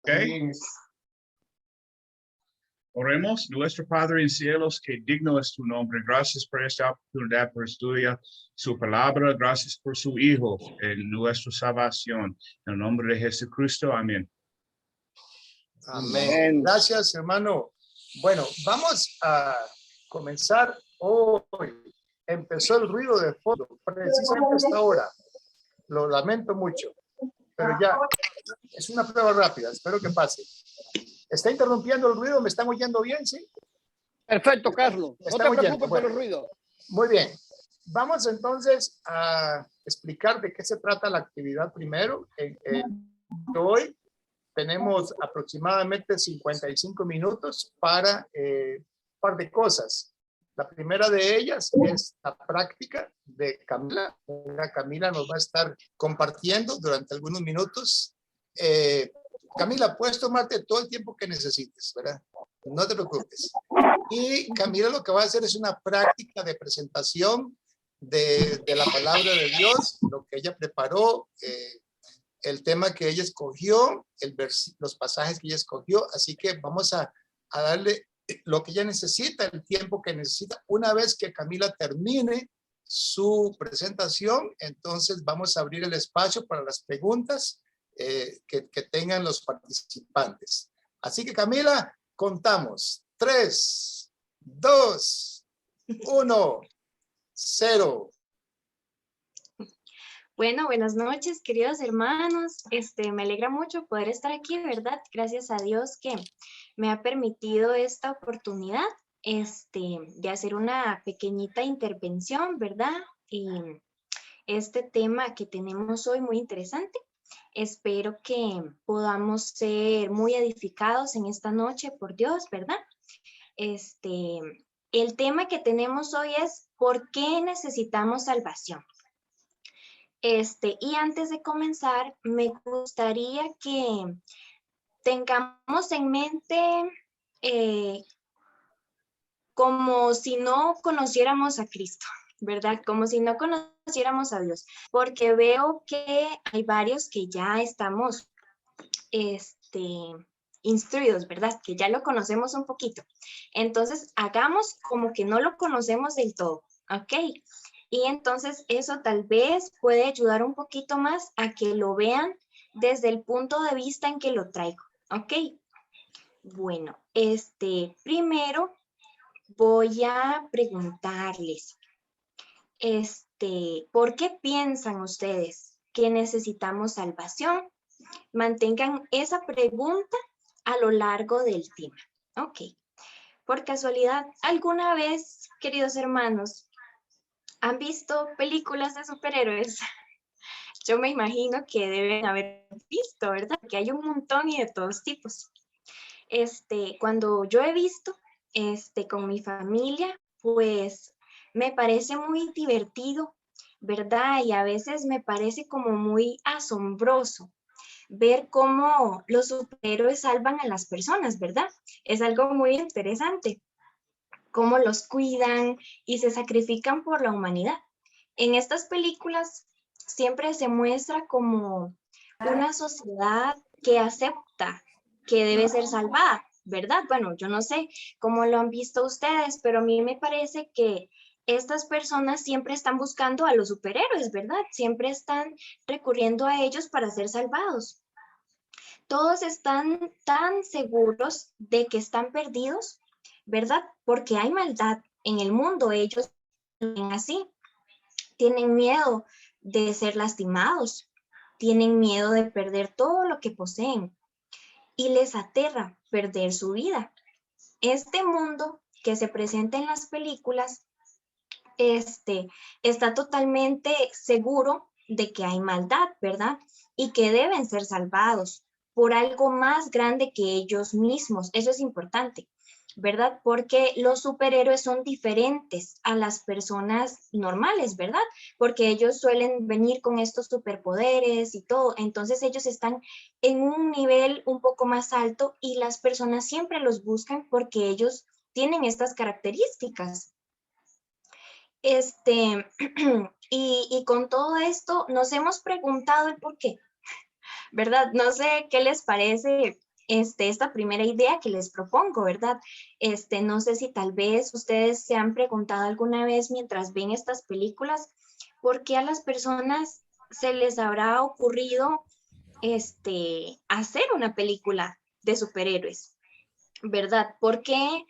Okay. Oremos, nuestro Padre en cielos, que digno es tu nombre. Gracias por esta oportunidad por estudiar su palabra. Gracias por su Hijo en nuestra salvación. En el nombre de Jesucristo, amén. Amén. Gracias, hermano. Bueno, vamos a comenzar hoy. Empezó el ruido de fondo, precisamente hasta ahora. Lo lamento mucho, pero ya es una prueba rápida. Espero que pase. ¿Está interrumpiendo el ruido? ¿Me están oyendo bien? ¿Sí? Perfecto, Carlos. No te preocupes por el ruido. Muy bien. Vamos entonces a explicar de qué se trata la actividad primero. Hoy tenemos aproximadamente 55 minutos para un par de cosas. La primera de ellas es la práctica de Camila. Camila nos va a estar compartiendo durante algunos minutos. Camila, puedes tomarte todo el tiempo que necesites, ¿verdad? No te preocupes. Y Camila lo que va a hacer es una práctica de presentación de la palabra de Dios, lo que ella preparó, el tema que ella escogió, los pasajes que ella escogió. Así que vamos a darle lo que ella necesita, el tiempo que necesita. Una vez que Camila termine su presentación, entonces vamos a abrir el espacio para las preguntas que tengan los participantes. Así que Camila, contamos. 3, 2, 1, 0. Bueno, buenas noches, queridos hermanos. Me alegra mucho poder estar aquí, ¿verdad? Gracias a Dios que me ha permitido esta oportunidad de hacer una pequeñita intervención, ¿verdad? Y este tema que tenemos hoy muy interesante. Espero que podamos ser muy edificados en esta noche por Dios, ¿verdad? El tema que tenemos hoy es ¿por qué necesitamos salvación? Y antes de comenzar, me gustaría que tengamos en mente como si no conociéramos a Cristo, ¿verdad? Como si no conociéramos a Dios, porque veo que hay varios que ya estamos instruidos, ¿verdad? Que ya lo conocemos un poquito. Entonces, hagamos como que no lo conocemos del todo, ¿ok? Y entonces eso tal vez puede ayudar un poquito más a que lo vean desde el punto de vista en que lo traigo, ¿ok? Bueno, primero voy a preguntarles, ¿por qué piensan ustedes que necesitamos salvación? Mantengan esa pregunta a lo largo del tema, ¿ok? Por casualidad, ¿alguna vez, queridos hermanos, han visto películas de superhéroes? Yo me imagino que deben haber visto, ¿verdad? Que hay un montón y de todos tipos. Cuando yo he visto con mi familia, pues me parece muy divertido, ¿verdad? Y a veces me parece como muy asombroso ver cómo los superhéroes salvan a las personas, ¿verdad? Es algo muy interesante, cómo los cuidan y se sacrifican por la humanidad. En estas películas siempre se muestra como una sociedad que acepta que debe ser salvada, ¿verdad? Bueno, yo no sé cómo lo han visto ustedes, pero a mí me parece que estas personas siempre están buscando a los superhéroes, ¿verdad? Siempre están recurriendo a ellos para ser salvados. Todos están tan seguros de que están perdidos, ¿verdad? Porque hay maldad en el mundo, ellos ven así. Tienen miedo de ser lastimados, tienen miedo de perder todo lo que poseen y les aterra perder su vida. Este mundo que se presenta en las películas está totalmente seguro de que hay maldad, ¿verdad? Y que deben ser salvados por algo más grande que ellos mismos. Eso es importante, ¿verdad? Porque los superhéroes son diferentes a las personas normales, ¿verdad? Porque ellos suelen venir con estos superpoderes y todo. Entonces ellos están en un nivel un poco más alto y las personas siempre los buscan porque ellos tienen estas características. Y con todo esto nos hemos preguntado el por qué, ¿verdad? No sé qué les parece esta primera idea que les propongo, ¿verdad? No sé si tal vez ustedes se han preguntado alguna vez mientras ven estas películas, ¿por qué a las personas se les habrá ocurrido hacer una película de superhéroes? ¿Verdad? ¿Por qué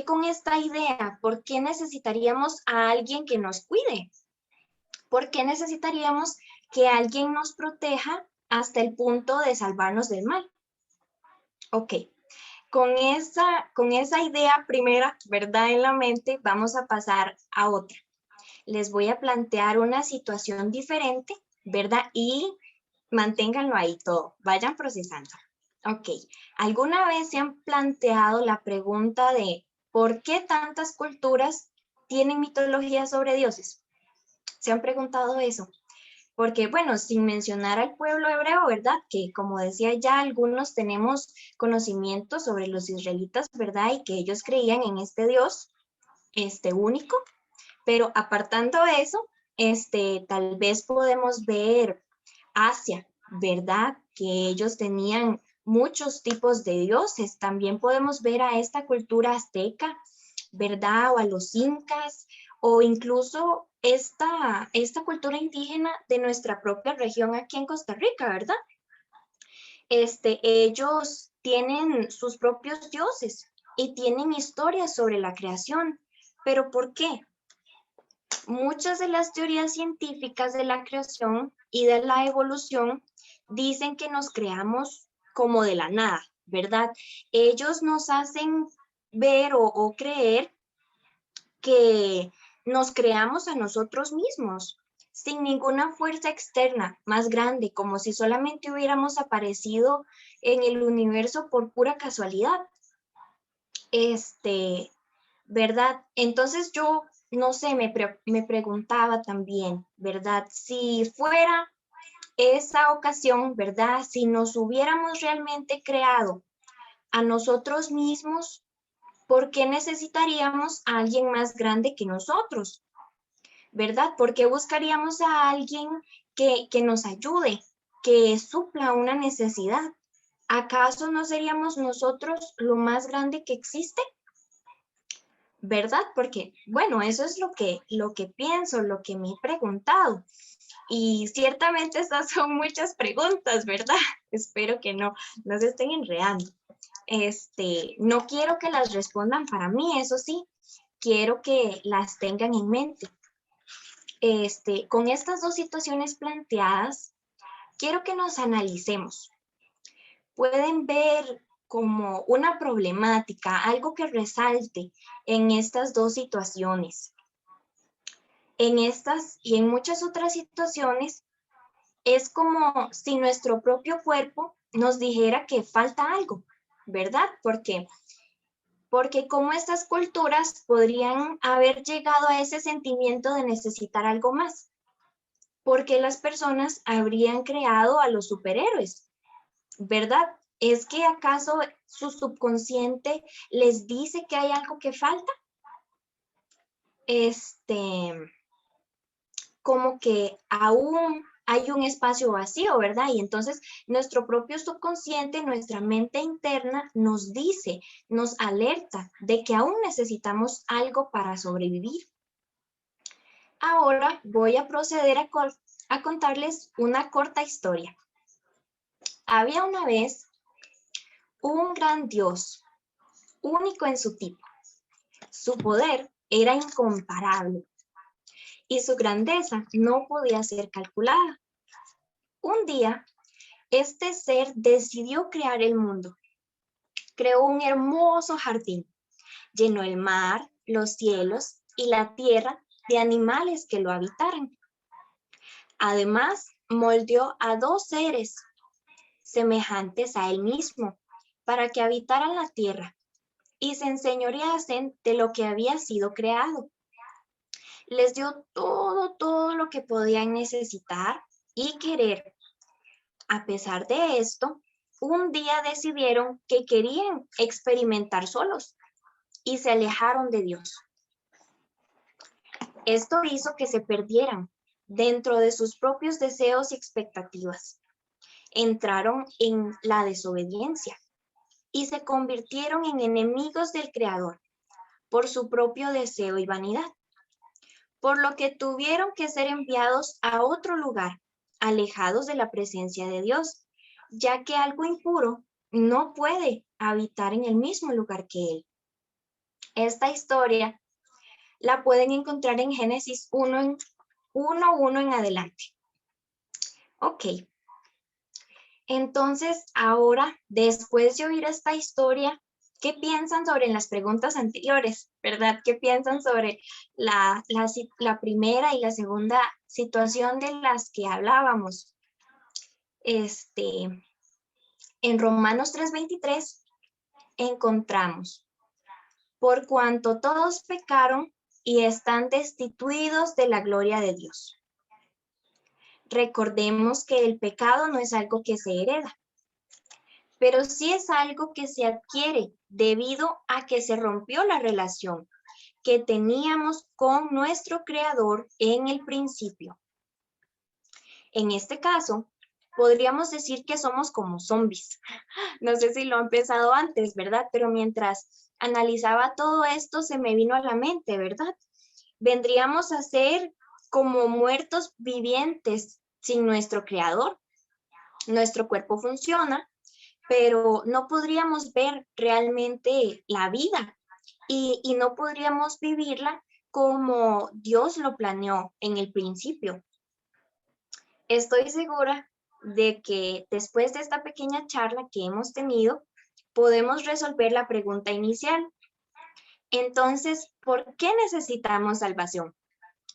con esta idea? ¿Por qué necesitaríamos a alguien que nos cuide? ¿Por qué necesitaríamos que alguien nos proteja hasta el punto de salvarnos del mal? Ok, con esa idea primera, ¿verdad? En la mente, vamos a pasar a otra. Les voy a plantear una situación diferente, ¿verdad? Y manténganlo ahí todo, vayan procesando. Ok, ¿alguna vez se han planteado la pregunta de por qué tantas culturas tienen mitología sobre dioses? ¿Se han preguntado eso? Porque, bueno, sin mencionar al pueblo hebreo, ¿verdad? Que como decía ya, algunos tenemos conocimiento sobre los israelitas, ¿verdad? Y que ellos creían en este Dios, único. Pero apartando eso, tal vez podemos ver Asia, ¿verdad? Que ellos tenían muchos tipos de dioses. También podemos ver a esta cultura azteca, ¿verdad? O a los incas, o incluso esta cultura indígena de nuestra propia región aquí en Costa Rica, ¿verdad? Ellos tienen sus propios dioses y tienen historias sobre la creación. ¿Pero por qué? Muchas de las teorías científicas de la creación y de la evolución dicen que nos creamos como de la nada, ¿verdad? Ellos nos hacen ver o creer que nos creamos a nosotros mismos, sin ninguna fuerza externa más grande, como si solamente hubiéramos aparecido en el universo por pura casualidad. ¿Verdad? Entonces yo, no sé, me preguntaba también, ¿verdad? Si fuera esa ocasión, ¿verdad? Si nos hubiéramos realmente creado a nosotros mismos, ¿por qué necesitaríamos a alguien más grande que nosotros? ¿Verdad? ¿Por qué buscaríamos a alguien que nos ayude, que supla una necesidad? ¿Acaso no seríamos nosotros lo más grande que existe? ¿Verdad? Porque, bueno, eso es lo que pienso, lo que me he preguntado. Y ciertamente estas son muchas preguntas, ¿verdad? Espero que no se estén enredando. No quiero que las respondan para mí, eso sí, quiero que las tengan en mente. Con estas dos situaciones planteadas, quiero que nos analicemos. Pueden ver como una problemática, algo que resalte en estas dos situaciones. En estas y en muchas otras situaciones, es como si nuestro propio cuerpo nos dijera que falta algo, ¿verdad? Porque cómo estas culturas podrían haber llegado a ese sentimiento de necesitar algo más. Porque las personas habrían creado a los superhéroes, ¿verdad? ¿Es que acaso su subconsciente les dice que hay algo que falta? Como que aún hay un espacio vacío, ¿verdad? Y entonces nuestro propio subconsciente, nuestra mente interna nos dice, nos alerta de que aún necesitamos algo para sobrevivir. Ahora voy a proceder a contarles una corta historia. Había una vez un gran Dios, único en su tipo. Su poder era incomparable y su grandeza no podía ser calculada. Un día, este ser decidió crear el mundo. Creó un hermoso jardín. Llenó el mar, los cielos y la tierra de animales que lo habitaran. Además, moldeó a dos seres semejantes a él mismo para que habitaran la tierra y se enseñoreasen de lo que había sido creado. Les dio todo lo que podían necesitar y querer. A pesar de esto, un día decidieron que querían experimentar solos y se alejaron de Dios. Esto hizo que se perdieran dentro de sus propios deseos y expectativas. entraron en la desobediencia y se convirtieron en enemigos del Creador por su propio deseo y vanidad, por lo que tuvieron que ser enviados a otro lugar, alejados de la presencia de Dios, ya que algo impuro no puede habitar en el mismo lugar que Él. Esta historia la pueden encontrar en Génesis 1:1 en adelante. Ok. Entonces, ahora, después de oír esta historia, ¿qué piensan sobre las preguntas anteriores? ¿Verdad? ¿Qué piensan sobre la primera y la segunda situación de las que hablábamos? En Romanos 3:23 encontramos: por cuanto todos pecaron y están destituidos de la gloria de Dios. Recordemos que el pecado no es algo que se hereda, pero sí es algo que se adquiere debido a que se rompió la relación que teníamos con nuestro Creador en el principio. En este caso, podríamos decir que somos como zombies. No sé si lo han pensado antes, ¿verdad? Pero mientras analizaba todo esto, se me vino a la mente, ¿verdad? Vendríamos a ser como muertos vivientes sin nuestro Creador. Nuestro cuerpo funciona, pero no podríamos ver realmente la vida y no podríamos vivirla como Dios lo planeó en el principio. Estoy segura de que después de esta pequeña charla que hemos tenido, podemos resolver la pregunta inicial. Entonces, ¿por qué necesitamos salvación?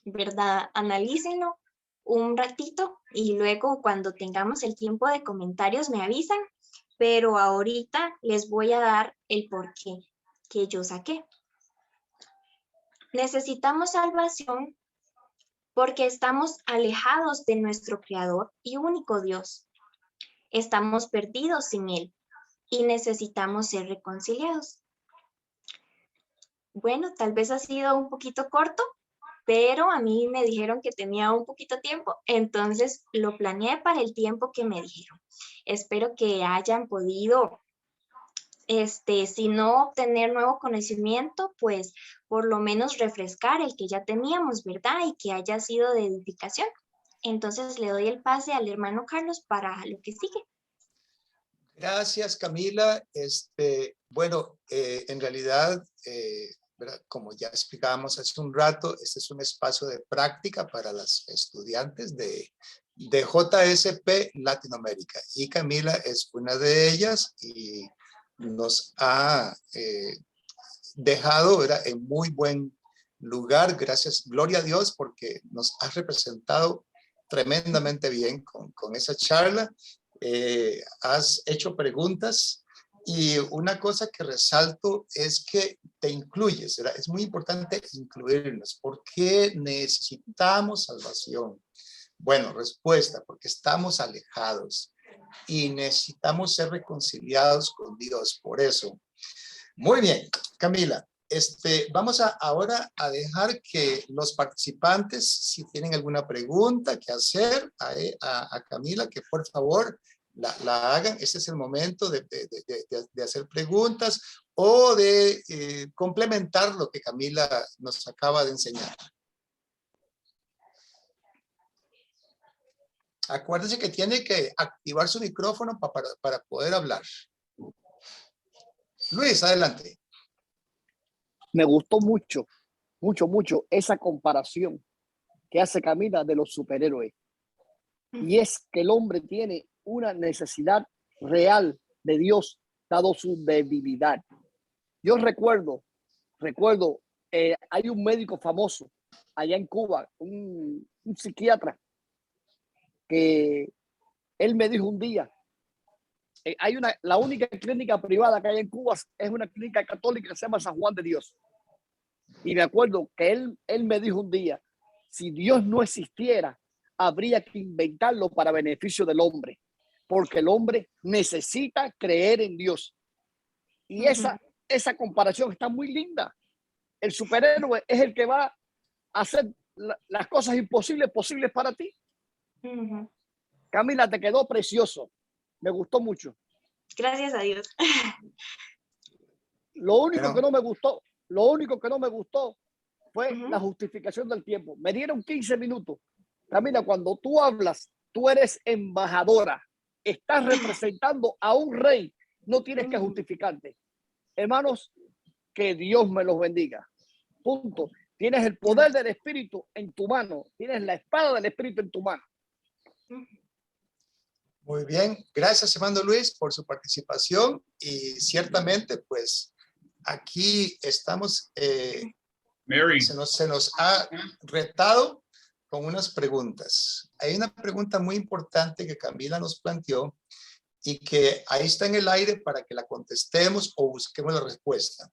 ¿Verdad? Analícenlo un ratito y luego cuando tengamos el tiempo de comentarios me avisan, pero ahorita les voy a dar el porqué que yo saqué. Necesitamos salvación porque estamos alejados de nuestro Creador y único Dios. Estamos perdidos sin Él y necesitamos ser reconciliados. Bueno, tal vez ha sido un poquito corto, pero a mí me dijeron que tenía un poquito tiempo, entonces lo planeé para el tiempo que me dijeron. Espero que hayan podido, si no obtener nuevo conocimiento, pues por lo menos refrescar el que ya teníamos, ¿verdad? Y que haya sido de edificación. Entonces le doy el pase al hermano Carlos para lo que sigue. Gracias, Camila. Bueno, en realidad, ¿verdad? Como ya explicábamos hace un rato, este es un espacio de práctica para las estudiantes de JSP Latinoamérica. Y Camila es una de ellas y nos ha dejado, ¿verdad?, en muy buen lugar. Gracias, gloria a Dios, porque nos ha representado tremendamente bien con esa charla. Has hecho preguntas y una cosa que resalto es que te incluyes, ¿verdad? Es muy importante incluirnos. ¿Por qué necesitamos salvación? Bueno, respuesta, porque estamos alejados y necesitamos ser reconciliados con Dios. Por eso. Muy bien, Camila. Vamos ahora a dejar que los participantes, si tienen alguna pregunta que hacer a Camila, que por favor la hagan. Este es el momento de hacer preguntas o de complementar lo que Camila nos acaba de enseñar. Acuérdense que tiene que activar su micrófono para poder hablar. Luis, adelante. Me gustó mucho esa comparación que hace Camila de los superhéroes. Y es que el hombre tiene una necesidad real de Dios, dado su debilidad. Yo recuerdo, hay un médico famoso allá en Cuba, un psiquiatra, que él me dijo un día, la única clínica privada que hay en Cuba es una clínica católica que se llama San Juan de Dios. Y me acuerdo que él me dijo un día, si Dios no existiera, habría que inventarlo para beneficio del hombre, porque el hombre necesita creer en Dios. Y esa comparación está muy linda. El superhéroe es el que va a hacer las cosas imposibles posibles para ti. Camila, te quedó precioso. Me gustó mucho. Gracias a Dios. Lo único Pero- que no me gustó, lo único que no me gustó fue Ujú. la justificación del tiempo. Me dieron 15 minutos. Camila, cuando tú hablas, tú eres embajadora. Estás representando a un rey. No tienes que Ujú. justificarte. Hermanos, que Dios me los bendiga. Punto. Tienes el poder del Espíritu en tu mano. Tienes la espada del Espíritu en tu mano. Muy bien, gracias hermano Luis por su participación y ciertamente pues aquí estamos, Mary, se nos ha retado con unas preguntas. Hay una pregunta muy importante que Camila nos planteó y que ahí está en el aire para que la contestemos o busquemos la respuesta.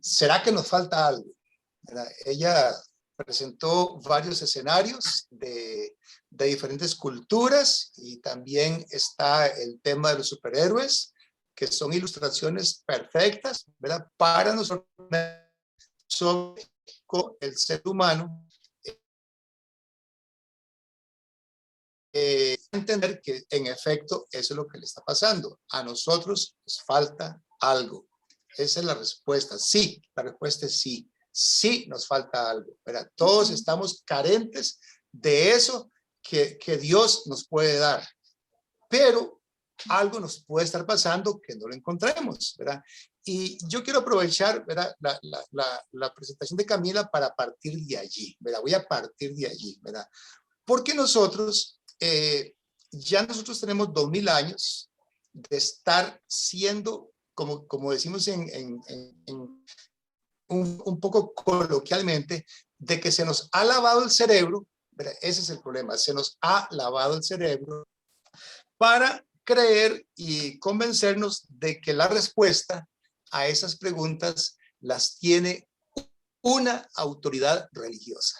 ¿Será que nos falta algo? ¿Verdad? Ella presentó varios escenarios de diferentes culturas y también está el tema de los superhéroes, que son ilustraciones perfectas, ¿verdad? Para nosotros sobre el ser humano. Entender que en efecto eso es lo que le está pasando. A nosotros nos falta algo. Esa es la respuesta. Sí, la respuesta es sí. Sí nos falta algo. ¿Verdad? Todos estamos carentes de eso que Dios nos puede dar. Pero algo nos puede estar pasando que no lo encontremos, ¿verdad? Y yo quiero aprovechar, ¿verdad? La presentación de Camila para partir de allí, ¿verdad? Voy a partir de allí, ¿verdad? Porque nosotros, ya nosotros tenemos 2000 años de estar siendo, como decimos un poco coloquialmente, de que se nos ha lavado el cerebro, ¿verdad? Ese es el problema, se nos ha lavado el cerebro para creer y convencernos de que la respuesta a esas preguntas las tiene una autoridad religiosa.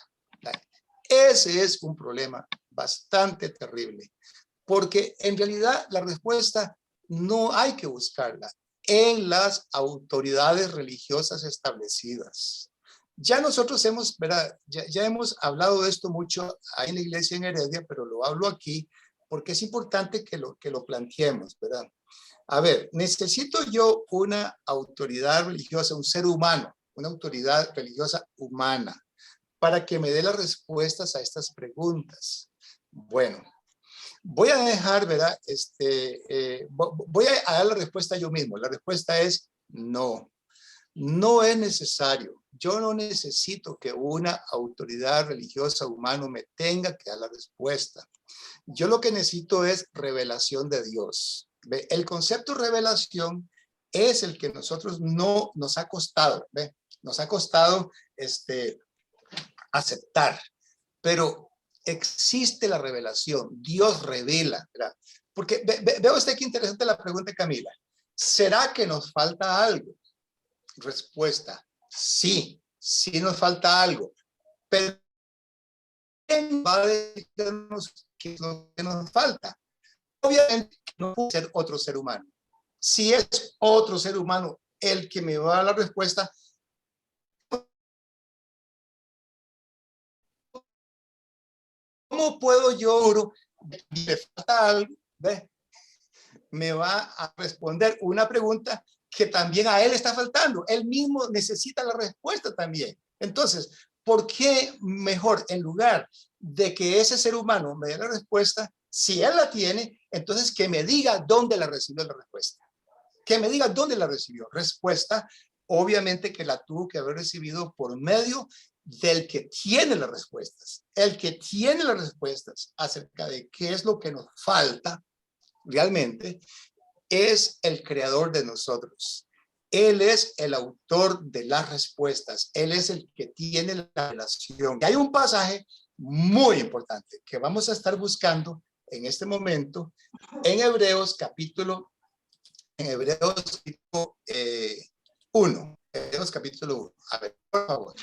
Ese es un problema bastante terrible, porque en realidad la respuesta no hay que buscarla en las autoridades religiosas establecidas. Ya nosotros hemos, ¿verdad? Ya hemos hablado de esto mucho ahí en la iglesia en Heredia, pero lo hablo aquí porque es importante que lo planteemos, ¿verdad? A ver, necesito yo una autoridad religiosa, un ser humano, una autoridad religiosa humana, para que me dé las respuestas a estas preguntas. Bueno, voy a dejar, ¿verdad? Voy a dar la respuesta yo mismo. La respuesta es no. No es necesario. Yo no necesito que una autoridad religiosa humana me tenga que dar la respuesta. Yo lo que necesito es revelación de Dios. ¿Ve? El concepto revelación es el que nosotros no nos ha costado, ¿ve? Nos ha costado aceptar, pero existe la revelación. Dios revela, ¿verdad? Porque veo usted qué interesante la pregunta, Camila. ¿Será que nos falta algo? Respuesta, sí, sí nos falta algo, pero ¿quién va a decirnos qué es lo que nos falta? Obviamente no puede ser otro ser humano. Si es otro ser humano el que me va a dar la respuesta, ¿cómo puedo yo, me falta algo, ¿ve? Me va a responder una pregunta que también a él está faltando. Él mismo necesita la respuesta también. Entonces, ¿por qué mejor, en lugar de que ese ser humano me dé la respuesta, si él la tiene, entonces que me diga dónde la recibió la respuesta? Que me diga dónde la recibió. Respuesta, obviamente que la tuvo que haber recibido por medio del que tiene las respuestas. El que tiene las respuestas acerca de qué es lo que nos falta realmente es el creador de nosotros. Él es el autor de las respuestas. Él es el que tiene la relación. Y hay un pasaje muy importante que vamos a estar buscando en este momento en Hebreos capítulo 1. Hebreos capítulo 1. A ver, por favor,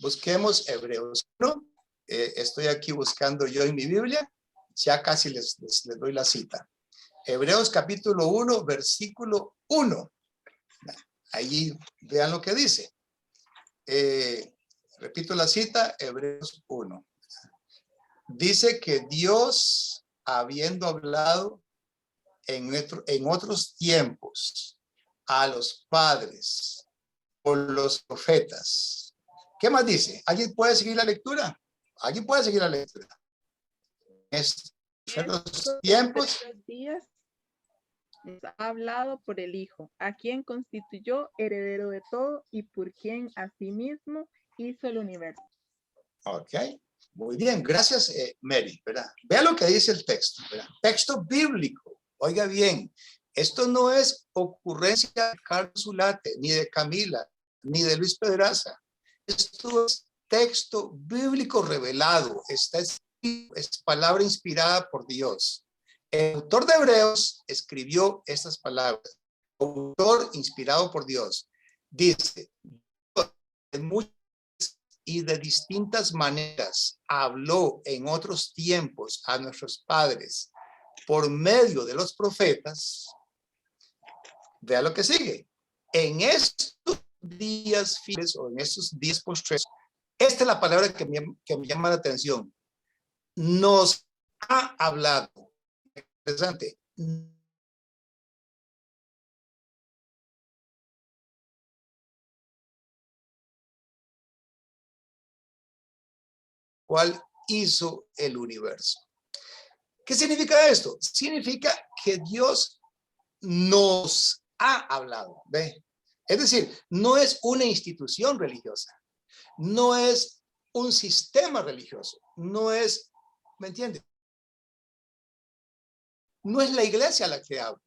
busquemos Hebreos 1. Estoy aquí buscando yo en mi Biblia. Ya casi les doy la cita. Hebreos capítulo 1, versículo 1. Ahí vean lo que dice. Repito la cita, Hebreos 1. Dice que Dios, habiendo hablado en otros tiempos a los padres por los profetas. ¿Qué más dice? ¿Alguien puede seguir la lectura? ¿Alguien puede seguir la lectura? En los tiempos. Días nos ha hablado por el Hijo, a quien constituyó heredero de todo y por quien asimismo hizo el universo. Ok, muy bien, gracias Mary, ¿verdad? Vea lo que dice el texto, ¿verdad? Texto bíblico, oiga bien, esto no es ocurrencia de Carlos Zulate, ni de Camila, ni de Luis Pedraza. Esto es texto bíblico revelado, es palabra inspirada por Dios. El autor de Hebreos escribió estas palabras. Autor inspirado por Dios. Dice, en muchas y de distintas maneras habló en otros tiempos a nuestros padres por medio de los profetas. Vea lo que sigue. En estos días finales o en estos días postreros, esta es la palabra que me llama la atención. Nos ha hablado. Interesante. ¿Cuál hizo el universo? ¿Qué significa esto? Significa que Dios nos ha hablado. ¿Ve? Es decir, no es una institución religiosa, no es un sistema religioso, no es, ¿me entiende? No es la iglesia la que habla,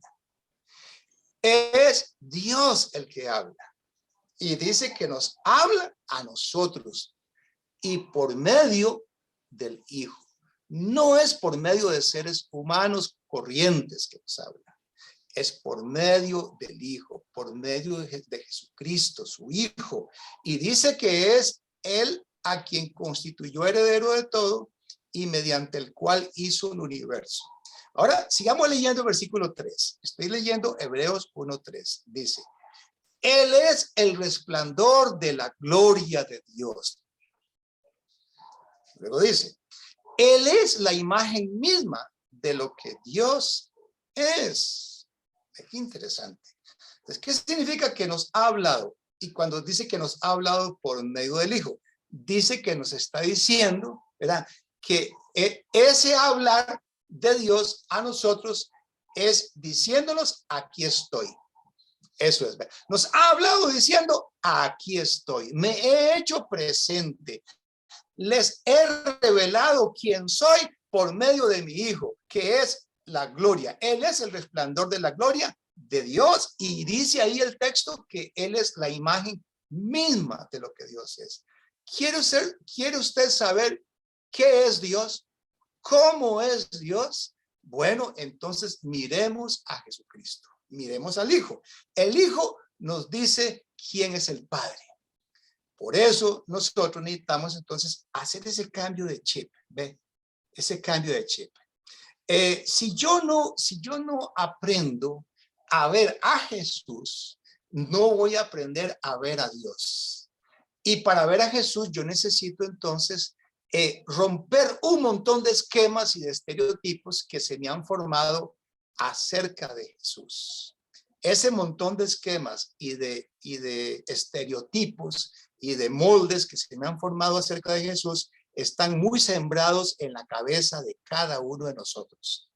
es Dios el que habla. Y dice que nos habla a nosotros y por medio del Hijo. No es por medio de seres humanos corrientes que nos habla. Es por medio del Hijo, por medio de Jesucristo, su Hijo. Y dice que es Él a quien constituyó heredero de todo y mediante el cual hizo el universo. Ahora, sigamos leyendo el versículo 3. Estoy leyendo Hebreos 1:3. Dice, Él es el resplandor de la gloria de Dios. Luego dice, Él es la imagen misma de lo que Dios es. Qué interesante. Entonces, ¿qué significa que nos ha hablado? Y cuando dice que nos ha hablado por medio del Hijo, dice que nos está diciendo, ¿verdad? Que ese hablar de Dios a nosotros es diciéndonos, aquí estoy. Eso es. Nos ha hablado diciendo, aquí estoy. Me he hecho presente. Les he revelado quién soy por medio de mi Hijo, que es la gloria. Él es el resplandor de la gloria de Dios y dice ahí el texto que Él es la imagen misma de lo que Dios es. ¿Quiere usted saber qué es Dios? ¿Cómo es Dios? Bueno, entonces miremos a Jesucristo. Miremos al Hijo. El Hijo nos dice quién es el Padre. Por eso nosotros necesitamos entonces hacer ese cambio de chip, ¿ve? Ese cambio de chip. Si yo no aprendo a ver a Jesús, no voy a aprender a ver a Dios. Y para ver a Jesús yo necesito entonces romper un montón de esquemas y de estereotipos que se me han formado acerca de Jesús. Ese montón de esquemas y de estereotipos y de moldes que se me han formado acerca de Jesús están muy sembrados en la cabeza de cada uno de nosotros.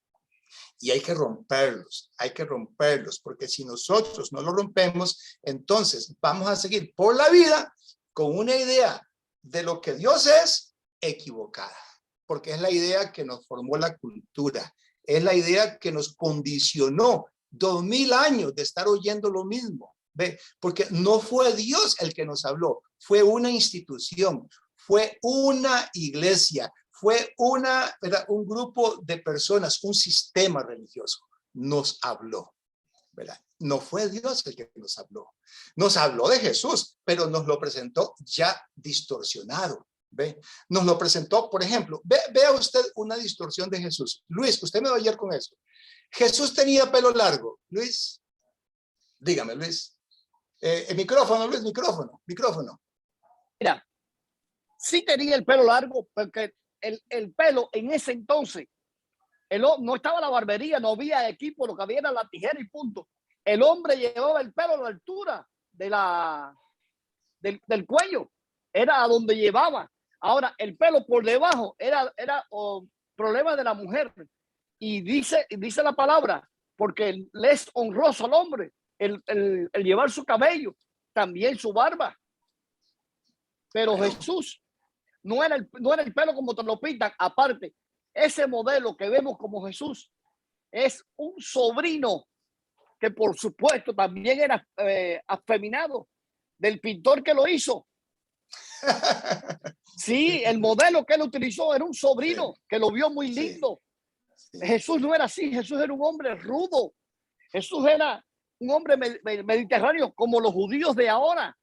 Y hay que romperlos, porque si nosotros no lo rompemos, entonces vamos a seguir por la vida con una idea de lo que Dios es equivocada, porque es la idea que nos formó la cultura, es la idea que nos condicionó 2000 años de estar oyendo lo mismo, ¿ve? Porque no fue Dios el que nos habló, fue una institución, fue una iglesia, fue un grupo de personas, un sistema religioso, nos habló, ¿verdad? No fue Dios el que nos habló de Jesús, pero nos lo presentó ya distorsionado, ¿ve? Nos lo presentó, por ejemplo, vea usted una distorsión de Jesús. Luis, usted me va a ayudar con eso. Jesús tenía pelo largo. Luis, dígame, Luis. El micrófono, Luis, micrófono. Mira, sí tenía el pelo largo, porque el pelo en ese entonces No estaba la barbería, no había equipo, lo que había era la tijera y punto. El hombre llevaba el pelo a la altura del cuello, era a donde llevaba. Ahora, el pelo por debajo era problema de la mujer. Y dice la palabra, porque le es honroso al hombre el llevar su cabello, también su barba. Pero Jesús no era el pelo como te lo pintan. Aparte, ese modelo que vemos como Jesús es un sobrino que por supuesto también era afeminado del pintor que lo hizo. Sí, el modelo que él utilizó era un sobrino que lo vio muy lindo. Jesús no era así, Jesús era un hombre rudo. Jesús era un hombre mediterráneo como los judíos de ahora.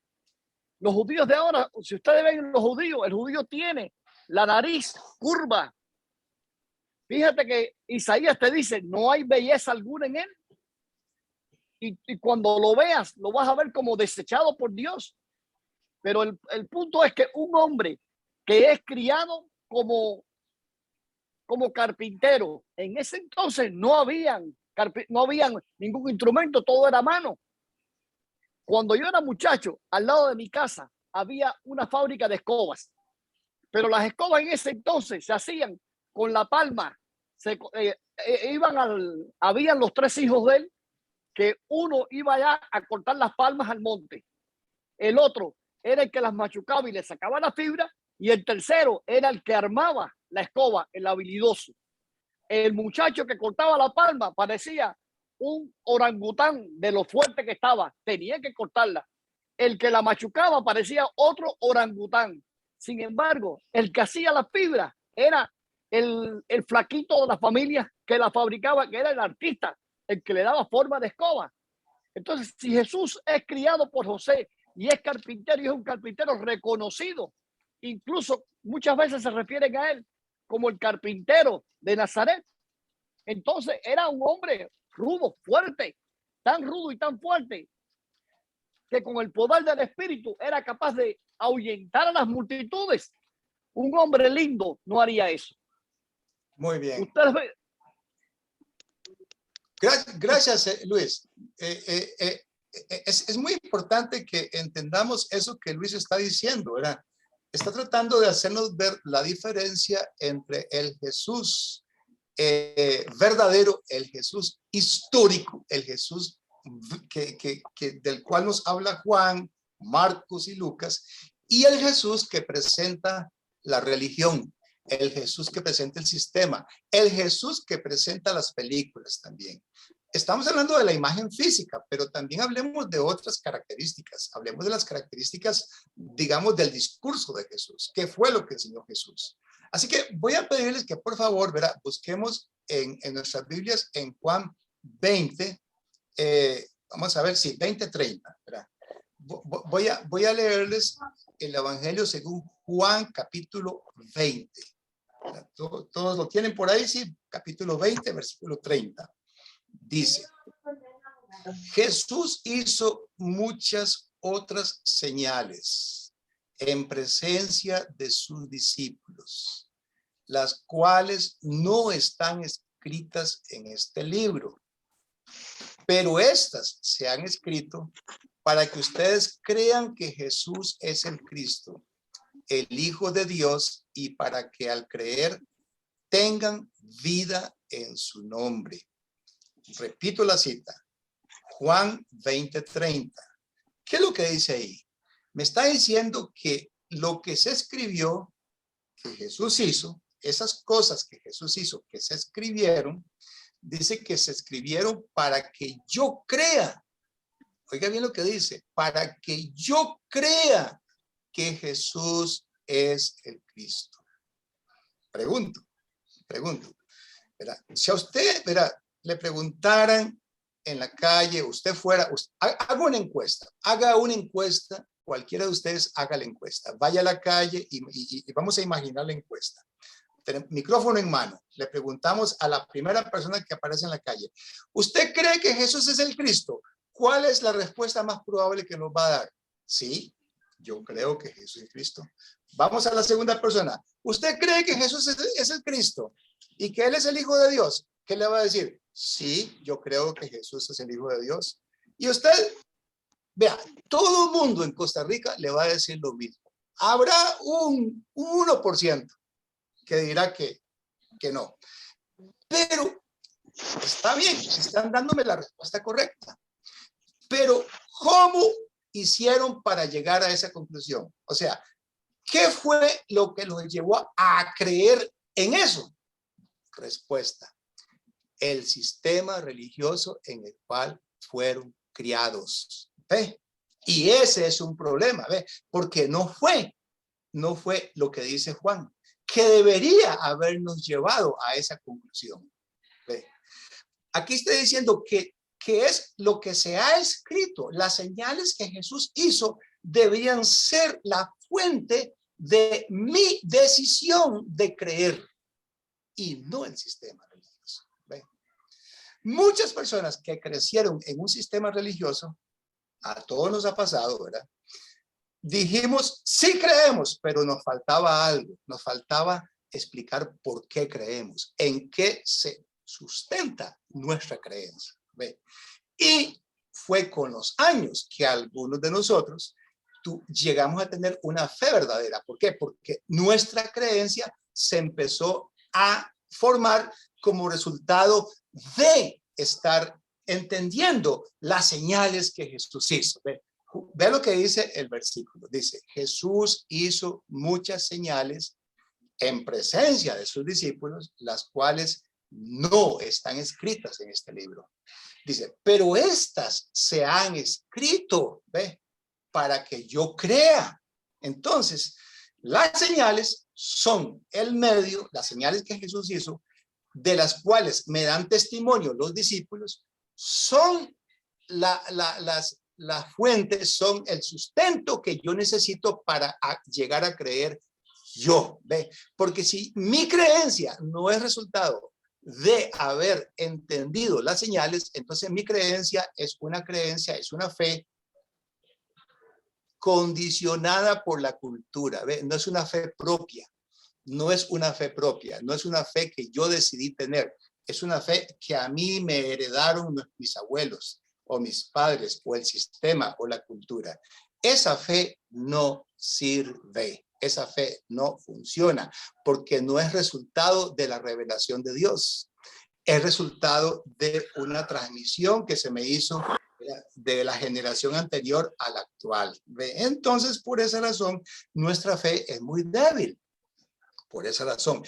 Los judíos de ahora, si ustedes ven los judíos, el judío tiene la nariz curva. Fíjate que Isaías te dice, no hay belleza alguna en él. Y cuando lo veas, lo vas a ver como desechado por Dios. Pero el punto es que un hombre que es criado como carpintero, en ese entonces no habían ningún instrumento, todo era a mano. Cuando yo era muchacho, al lado de mi casa había una fábrica de escobas, pero las escobas en ese entonces se hacían con la palma. Habían los 3 hijos de él, que uno iba allá a cortar las palmas al monte, el otro era el que las machucaba y le sacaba la fibra, y el tercero era el que armaba la escoba, el habilidoso. El muchacho que cortaba la palma parecía un orangután de lo fuerte que estaba, tenía que cortarla. El que la machucaba parecía otro orangután. Sin embargo, el que hacía la fibra era el flaquito de la familia que la fabricaba, que era el artista, el que le daba forma de escoba. Entonces, si Jesús es criado por José y es carpintero, y es un carpintero reconocido, incluso muchas veces se refieren a él como el carpintero de Nazaret, entonces era un hombre rudo, fuerte, tan rudo y tan fuerte que con el poder del Espíritu era capaz de ahuyentar a las multitudes. Un hombre lindo no haría eso. Muy bien. Ustedes ven. Gracias, Luis. Es muy importante que entendamos eso que Luis está diciendo, ¿verdad? Está tratando de hacernos ver la diferencia entre el Jesús verdadero, el Jesús histórico, el Jesús del cual nos habla Juan, Marcos y Lucas, y el Jesús que presenta la religión, el Jesús que presenta el sistema, el Jesús que presenta las películas también. Estamos hablando de la imagen física, pero también hablemos de otras características. Hablemos de las características, digamos, del discurso de Jesús. ¿Qué fue lo que enseñó Jesús? Así que voy a pedirles que por favor, ¿verdad? Busquemos en nuestras Biblias en Juan 20, vamos a ver, sí, 20:30, ¿verdad? Voy a leerles el Evangelio según Juan capítulo 20. ¿Todos lo tienen por ahí? Sí, capítulo 20, versículo 30. Dice, Jesús hizo muchas otras señales en presencia de sus discípulos, las cuales no están escritas en este libro, pero estas se han escrito para que ustedes crean que Jesús es el Cristo, el Hijo de Dios, y para que al creer tengan vida en su nombre. Repito la cita, Juan 20:30. ¿Qué es lo que dice ahí? Me está diciendo que lo que se escribió, que Jesús hizo, esas cosas que Jesús hizo, que se escribieron, dice que se escribieron para que yo crea. Oiga bien lo que dice, para que yo crea que Jesús es el Cristo. Pregunto. ¿Verdad? Si a usted, ¿verdad?, le preguntaran en la calle, haga una encuesta, cualquiera de ustedes haga la encuesta, vaya a la calle y vamos a imaginar la encuesta. Micrófono en mano, le preguntamos a la primera persona que aparece en la calle, ¿usted cree que Jesús es el Cristo? ¿Cuál es la respuesta más probable que nos va a dar? Sí, yo creo que Jesús es Cristo. Vamos a la segunda persona. ¿Usted cree que Jesús es el Cristo y que Él es el Hijo de Dios? ¿Qué le va a decir? Sí, yo creo que Jesús es el Hijo de Dios. Y usted, vea, todo el mundo en Costa Rica le va a decir lo mismo. Habrá un 1% que dirá que no. Pero está bien, están dándome la respuesta correcta. Pero, ¿cómo hicieron para llegar a esa conclusión? O sea, ¿qué fue lo que los llevó a creer en eso? Respuesta: el sistema religioso en el cual fueron criados. ¿Ve? Y ese es un problema, ¿ve? Porque no fue lo que dice Juan, que debería habernos llevado a esa conclusión. ¿Ve? Aquí está diciendo que es lo que se ha escrito. Las señales que Jesús hizo deberían ser la fuente de mi decisión de creer y no el sistema religioso. ¿Ve? Muchas personas que crecieron en un sistema religioso, a todos nos ha pasado, ¿verdad? Dijimos, sí creemos, pero nos faltaba algo, nos faltaba explicar por qué creemos, en qué se sustenta nuestra creencia. ¿Ve? Y fue con los años que algunos de nosotros llegamos a tener una fe verdadera. ¿Por qué? Porque nuestra creencia se empezó a formar como resultado de estar entendiendo las señales que Jesús hizo. Ve lo que dice el versículo. Dice, Jesús hizo muchas señales en presencia de sus discípulos, las cuales no están escritas en este libro. Dice, pero estas se han escrito, ¿ve? Para que yo crea. Entonces, las señales son el medio, las señales que Jesús hizo, de las cuales me dan testimonio los discípulos, son las fuentes, son el sustento que yo necesito para llegar a creer yo, ¿ve? Porque si mi creencia no es resultado de haber entendido las señales, entonces mi creencia es una fe condicionada por la cultura, ¿ve? No es una fe propia, no es una fe que yo decidí tener, es una fe que a mí me heredaron mis abuelos o mis padres o el sistema o la cultura. Esa fe no sirve. Esa fe no funciona porque no es resultado de la revelación de Dios. Es resultado de una transmisión que se me hizo de la generación anterior a la actual. Entonces, por esa razón, nuestra fe es muy débil. Por esa razón,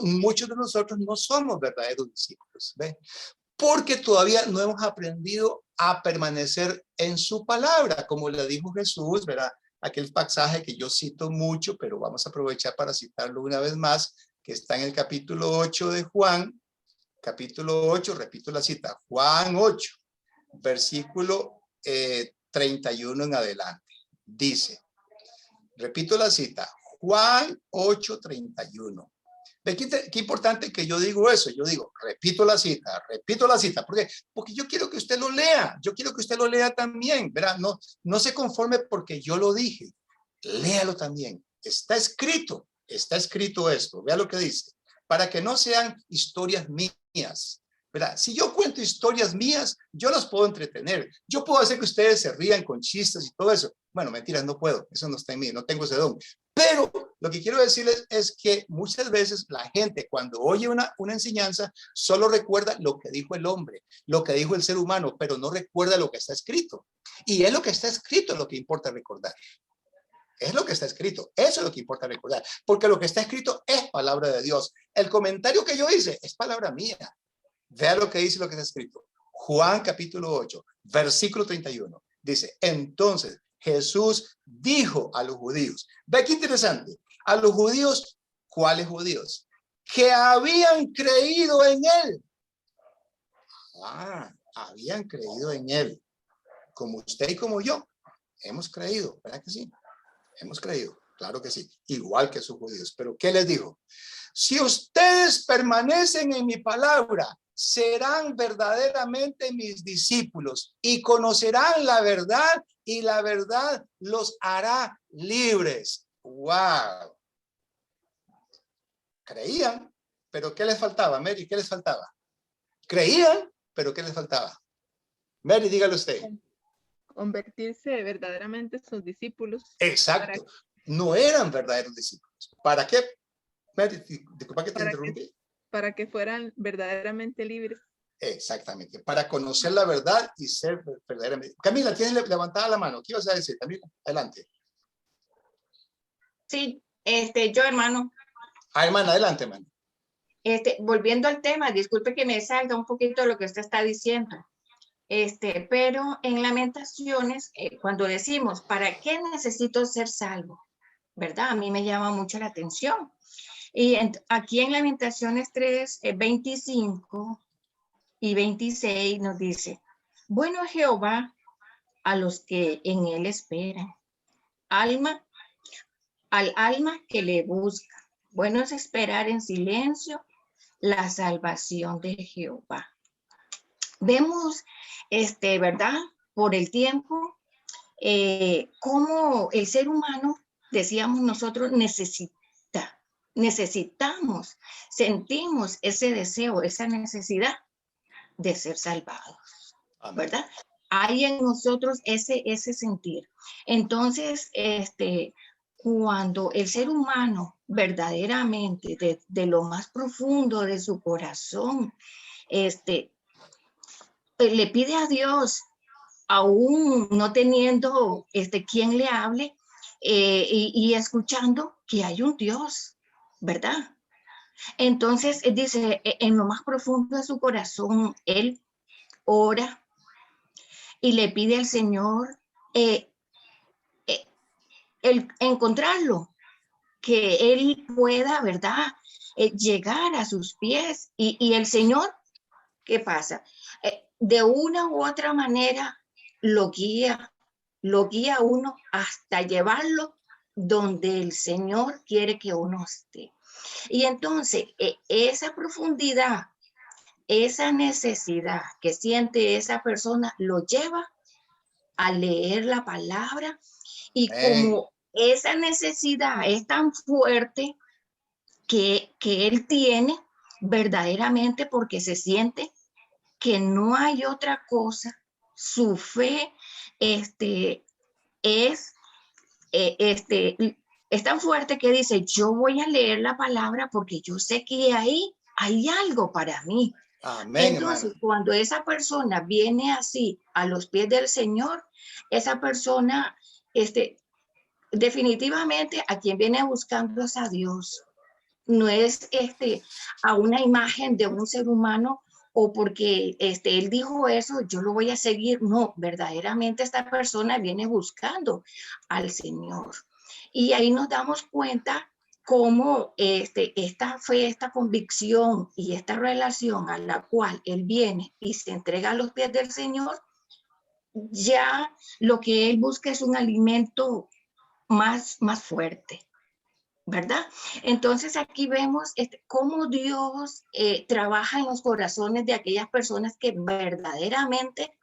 muchos de nosotros no somos verdaderos discípulos. ¿Ve? Porque todavía no hemos aprendido a permanecer en su palabra, como le dijo Jesús, ¿verdad? Aquel pasaje que yo cito mucho, pero vamos a aprovechar para citarlo una vez más, que está en el capítulo 8 de Juan, capítulo 8, repito la cita, Juan 8, versículo 31 en adelante. Dice, repito la cita, Juan 8, 31. Qué importante que yo digo eso. Yo digo, repito la cita. ¿Por qué? Porque yo quiero que usted lo lea. Yo quiero que usted lo lea también, ¿verdad? No se conforme porque yo lo dije. Léalo también. Está escrito esto. Vea lo que dice. Para que no sean historias mías, ¿verdad? Si yo cuento historias mías, yo los puedo entretener. Yo puedo hacer que ustedes se rían con chistes y todo eso. Bueno, mentiras, no puedo. Eso no está en mí. No tengo ese don. Pero lo que quiero decirles es que muchas veces la gente cuando oye una enseñanza solo recuerda lo que dijo el hombre, lo que dijo el ser humano, pero no recuerda lo que está escrito. Y es lo que está escrito lo que importa recordar. Es lo que está escrito. Eso es lo que importa recordar. Porque lo que está escrito es palabra de Dios. El comentario que yo hice es palabra mía. Vea lo que dice lo que está escrito. Juan capítulo 8, versículo 31. Dice, entonces Jesús dijo a los judíos. Ve qué interesante. A los judíos, ¿cuáles judíos? Que habían creído en él. Habían creído en él. Como usted y como yo. Hemos creído, ¿verdad que sí? Hemos creído, claro que sí. Igual que sus judíos. Pero ¿qué les dijo? Si ustedes permanecen en mi palabra, serán verdaderamente mis discípulos y conocerán la verdad y la verdad los hará libres. ¡Wow! Creían, pero ¿qué les faltaba, Mary? ¿Qué les faltaba? Creían, pero ¿qué les faltaba? Mary, dígale usted. Convertirse verdaderamente sus discípulos. Exacto. No eran verdaderos discípulos. ¿Para qué? Mary, disculpa que te interrumpí. Para que fueran verdaderamente libres. Exactamente. Para conocer la verdad y ser verdaderamente. Camila, tienes levantada la mano. ¿Qué ibas a decir, Camila? Adelante. Sí, yo, hermano. Hermana, adelante, hermano. Volviendo al tema, disculpe que me salga un poquito de lo que usted está diciendo. Pero en Lamentaciones, cuando decimos, ¿para qué necesito ser salvo? ¿Verdad? A mí me llama mucho la atención. Y aquí en Lamentaciones 3, 25 y 26 nos dice, bueno Jehová a los que en él esperan, al alma que le busca. Bueno es esperar en silencio la salvación de Jehová. Vemos, ¿verdad? Por el tiempo, cómo el ser humano, decíamos nosotros, necesitamos, sentimos ese deseo, esa necesidad de ser salvados, ¿verdad? Hay en nosotros ese sentir. Entonces, cuando el ser humano verdaderamente, de lo más profundo de su corazón, le pide a Dios, aún no teniendo quien le hable y escuchando que hay un Dios, ¿verdad? Entonces, dice, en lo más profundo de su corazón, él ora y le pide al Señor el encontrarlo, que él pueda, ¿verdad? Llegar a sus pies y el Señor, ¿qué pasa? De una u otra manera lo guía a uno hasta llevarlo donde el Señor quiere que uno esté. Y entonces, esa profundidad, esa necesidad que siente esa persona, lo lleva a leer la palabra y como esa necesidad es tan fuerte que él tiene verdaderamente porque se siente que no hay otra cosa, su fe es tan fuerte que dice, yo voy a leer la palabra porque yo sé que ahí hay algo para mí. Amén, entonces, hermano. Cuando esa persona viene así a los pies del Señor, esa persona, definitivamente a quien viene buscando es a Dios. No es a una imagen de un ser humano o porque él dijo eso, yo lo voy a seguir. No, verdaderamente esta persona viene buscando al Señor. Y ahí nos damos cuenta cómo esta fe, esta convicción y esta relación a la cual él viene y se entrega a los pies del Señor, ya lo que él busca es un alimento más fuerte, ¿verdad? Entonces aquí vemos cómo Dios trabaja en los corazones de aquellas personas que verdaderamente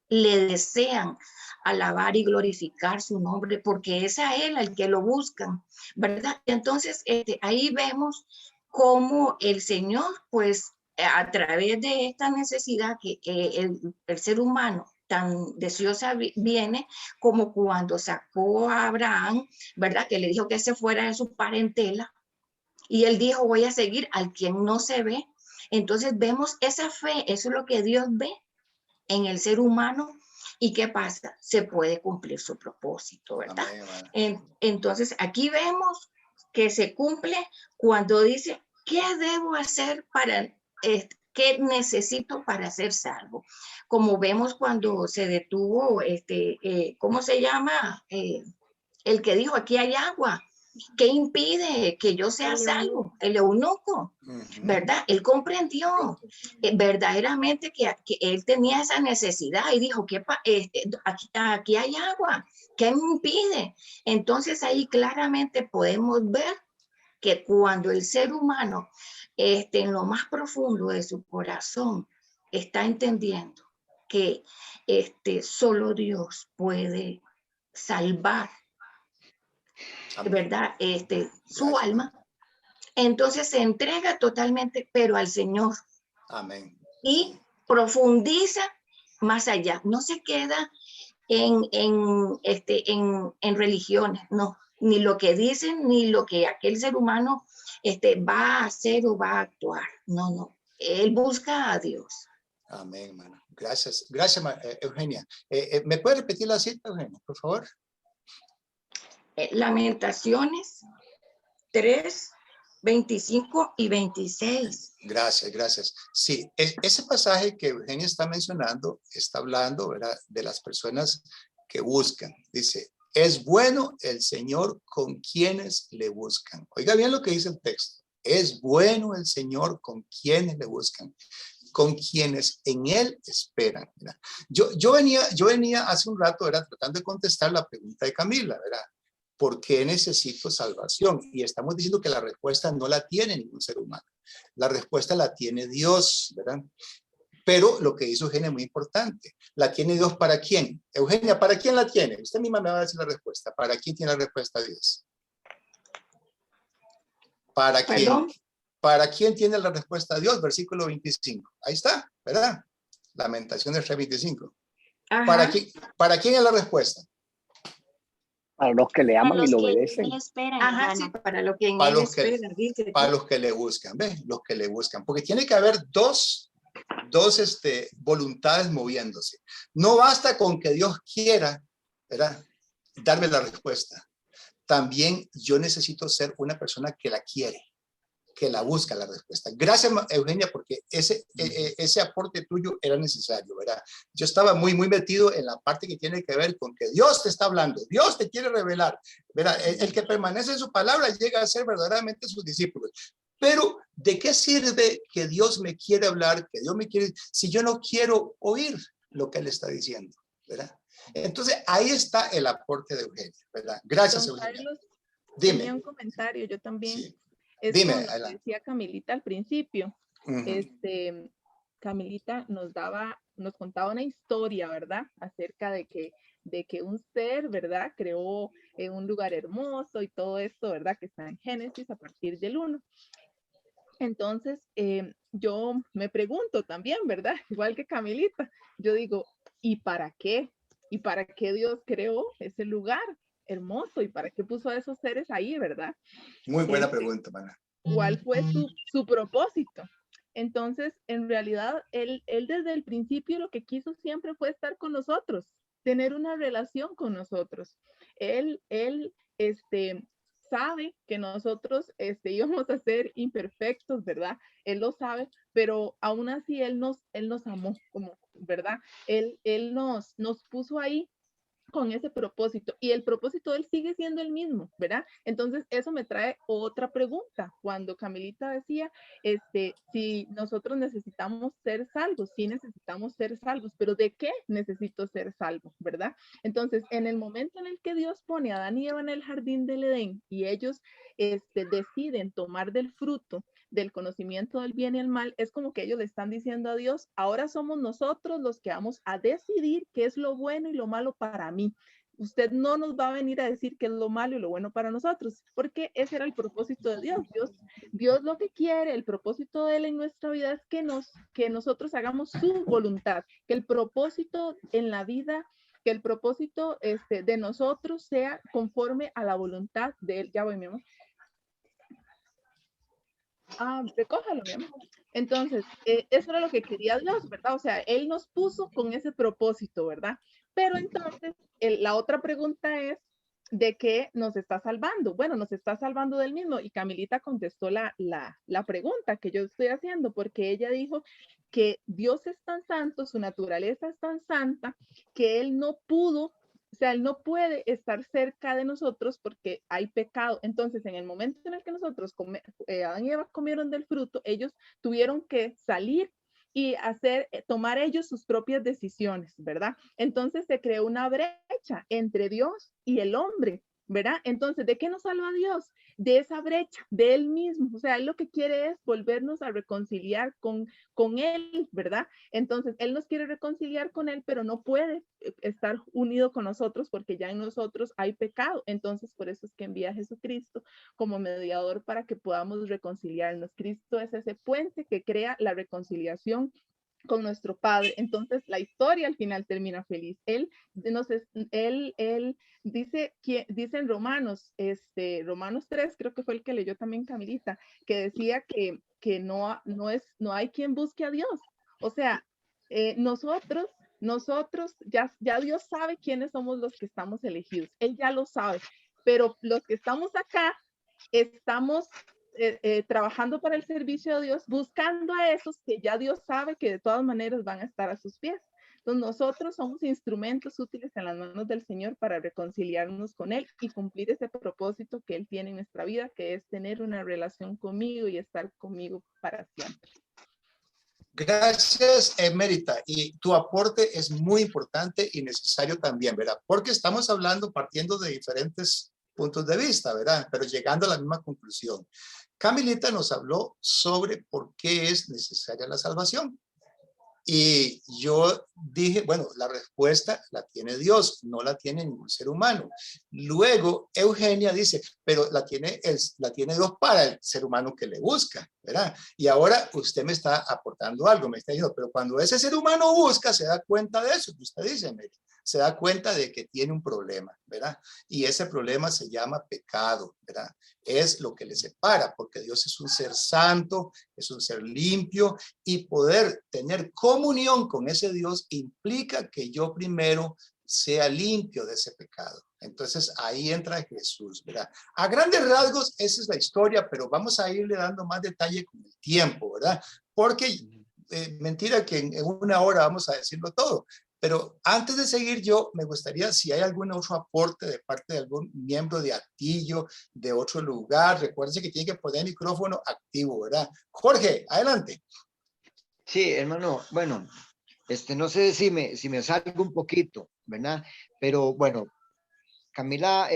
le desean alabar y glorificar su nombre, porque es a Él al que lo buscan, ¿verdad? Entonces ahí vemos cómo el Señor, pues a través de esta necesidad que el ser humano tan deseosa viene, como cuando sacó a Abraham, ¿verdad? Que le dijo que se fuera de su parentela y él dijo, voy a seguir al quien no se ve. Entonces vemos esa fe, eso es lo que Dios ve en el ser humano. ¿Y qué pasa? Se puede cumplir su propósito, ¿verdad? Entonces aquí vemos que se cumple cuando dice, ¿qué debo hacer para, qué necesito para ser salvo? Como vemos cuando se detuvo, ¿cómo se llama? El que dijo, aquí hay agua. ¿Qué impide que yo sea salvo? El eunuco, ¿verdad? Él comprendió verdaderamente que él tenía esa necesidad y dijo, aquí hay agua, ¿qué me impide? Entonces ahí claramente podemos ver que cuando el ser humano en lo más profundo de su corazón está entendiendo que solo Dios puede salvar, ¿verdad? Su alma, entonces se entrega totalmente, pero al Señor. Amén. Y profundiza más allá. No se queda en religiones, no. Ni lo que dicen, ni lo que aquel ser humano va a hacer o va a actuar. No, no. Él busca a Dios. Amén, hermano. Gracias. Gracias, Eugenia. ¿Me puede repetir la cita, Eugenia, por favor? Lamentaciones 3, 25 y 26. Gracias, gracias. Sí, ese pasaje que Eugenia está mencionando, está hablando, ¿verdad?, de las personas que buscan. Dice, es bueno el Señor con quienes le buscan. Oiga bien lo que dice el texto. Es bueno el Señor con quienes le buscan, con quienes en Él esperan, ¿verdad? Yo venía hace un rato, ¿verdad?, tratando de contestar la pregunta de Camila, ¿verdad? ¿Por qué necesito salvación? Y estamos diciendo que la respuesta no la tiene ningún ser humano. La respuesta la tiene Dios, ¿verdad? Pero lo que hizo Eugenia es muy importante. ¿La tiene Dios para quién? Eugenia, ¿para quién la tiene? Usted misma me va a decir la respuesta. ¿Para quién tiene la respuesta Dios? ¿Para quién? ¿Perdón? ¿Para quién tiene la respuesta Dios? Versículo 25. Ahí está, ¿verdad? Lamentaciones 3:25. ¿Para quién es la respuesta? Para los que le aman y lo que obedecen. esperan, Ajá, hermano. sí, para lo que en Para él los que- espera, dice. Para los que le buscan, ¿ves? Los que le buscan. Porque tiene que haber dos voluntades moviéndose. No basta con que Dios quiera, ¿verdad?, darme la respuesta. También yo necesito ser una persona que la quiere, que la busca la respuesta. Gracias, Eugenia, porque ese aporte tuyo era necesario, ¿verdad? Yo estaba muy metido en la parte que tiene que ver con que Dios te está hablando, Dios te quiere revelar, ¿verdad? El que permanece en su palabra llega a ser verdaderamente sus discípulos. Pero, ¿de qué sirve que Dios me quiere hablar, que Dios me quiere, si yo no quiero oír lo que Él está diciendo, ¿verdad? Entonces, ahí está el aporte de Eugenia, ¿verdad? Gracias, Don Eugenia. Carlos, Dime. tenía un comentario, yo también. Sí. Es Dime, con lo que adelante. decía Camilita al principio. Ujú. Camilita nos contaba una historia, ¿verdad? Acerca de que un ser, ¿verdad?, creó un lugar hermoso y todo esto, ¿verdad?, que está en Génesis a partir del 1. Entonces, yo me pregunto también, ¿verdad? Igual que Camilita, yo digo, ¿y para qué? ¿Y para qué Dios creó ese lugar hermoso? ¿Y para qué puso a esos seres ahí, verdad? Muy buena pregunta, mana. ¿Cuál fue su propósito? Entonces, en realidad, él desde el principio lo que quiso siempre fue estar con nosotros, tener una relación con nosotros. Él sabe que nosotros íbamos a ser imperfectos, ¿verdad? Él lo sabe, pero aún así Él nos amó, como, ¿verdad? Él nos puso ahí con ese propósito, y el propósito de él sigue siendo el mismo, ¿verdad? Entonces eso me trae otra pregunta. Cuando Camilita decía, si nosotros necesitamos ser salvos, sí necesitamos ser salvos, pero ¿de qué necesito ser salvo, verdad? Entonces, en el momento en el que Dios pone a Adán y Eva en el jardín del Edén y ellos deciden tomar del fruto del conocimiento del bien y el mal, es como que ellos le están diciendo a Dios, ahora somos nosotros los que vamos a decidir qué es lo bueno y lo malo para mí. Usted no nos va a venir a decir qué es lo malo y lo bueno para nosotros, porque ese era el propósito de Dios. Dios lo que quiere, el propósito de Él en nuestra vida es que nosotros hagamos su voluntad, que el propósito en la vida, que el propósito de nosotros sea conforme a la voluntad de Él. Ya voy, mi amor. Recójalo, mi amor. Entonces, eso era lo que quería Dios, ¿verdad? O sea, Él nos puso con ese propósito, ¿verdad? Pero entonces, la otra pregunta es, ¿de qué nos está salvando? Bueno, nos está salvando del mismo. Y Camilita contestó la pregunta que yo estoy haciendo, porque ella dijo que Dios es tan santo, su naturaleza es tan santa, que Él no pudo, o sea, Él no puede estar cerca de nosotros porque hay pecado. Entonces, en el momento en el que nosotros, Adán y Eva comieron del fruto, ellos tuvieron que salir y tomar ellos sus propias decisiones, ¿verdad? Entonces se creó una brecha entre Dios y el hombre. ¿verdad? Entonces, ¿de qué nos salva Dios? De esa brecha, de Él mismo. O sea, Él lo que quiere es volvernos a reconciliar con Él, ¿verdad? Entonces, Él nos quiere reconciliar con Él, pero no puede estar unido con nosotros porque ya en nosotros hay pecado. Entonces, por eso es que envía a Jesucristo como mediador para que podamos reconciliarnos. Cristo es ese puente que crea la reconciliación con nuestro Padre. Entonces la historia al final termina feliz. Él dice en Romanos, Romanos 3, creo que fue el que leyó también Camilita, que decía que no hay quien busque a Dios. O sea, nosotros ya Dios sabe quiénes somos los que estamos elegidos. Él ya lo sabe, pero los que estamos acá estamos trabajando para el servicio de Dios, buscando a esos que ya Dios sabe que de todas maneras van a estar a sus pies. Entonces nosotros somos instrumentos útiles en las manos del Señor para reconciliarnos con Él y cumplir ese propósito que Él tiene en nuestra vida, que es tener una relación conmigo y estar conmigo para siempre. Gracias, Emérita. Y tu aporte es muy importante y necesario también, ¿verdad? Porque estamos hablando partiendo de diferentes puntos de vista, ¿verdad? Pero llegando a la misma conclusión. Camilita nos habló sobre por qué es necesaria la salvación. Y yo dije, bueno, la respuesta la tiene Dios, no la tiene ningún ser humano. Luego, Eugenia dice, pero la tiene Dios para el ser humano que le busca, ¿verdad? Y ahora usted me está aportando algo, me está diciendo, pero cuando ese ser humano busca, se da cuenta de eso que usted dice, Mary. Se da cuenta de que tiene un problema, ¿verdad? Y ese problema se llama pecado, ¿verdad? Es lo que le separa, porque Dios es un ser santo, es un ser limpio, y poder tener comunión con ese Dios implica que yo primero sea limpio de ese pecado. Entonces ahí entra Jesús, ¿verdad? A grandes rasgos esa es la historia, pero vamos a irle dando más detalle con el tiempo, ¿verdad? Porque mentira que en una hora vamos a decirlo todo. Pero antes de seguir yo, me gustaría si hay algún otro aporte de parte de algún miembro de Atillo, de otro lugar. Recuérdense que tiene que poner el micrófono activo, ¿verdad? Jorge, adelante. Sí, hermano, bueno, no sé si me salgo un poquito, ¿verdad? Pero bueno, Camila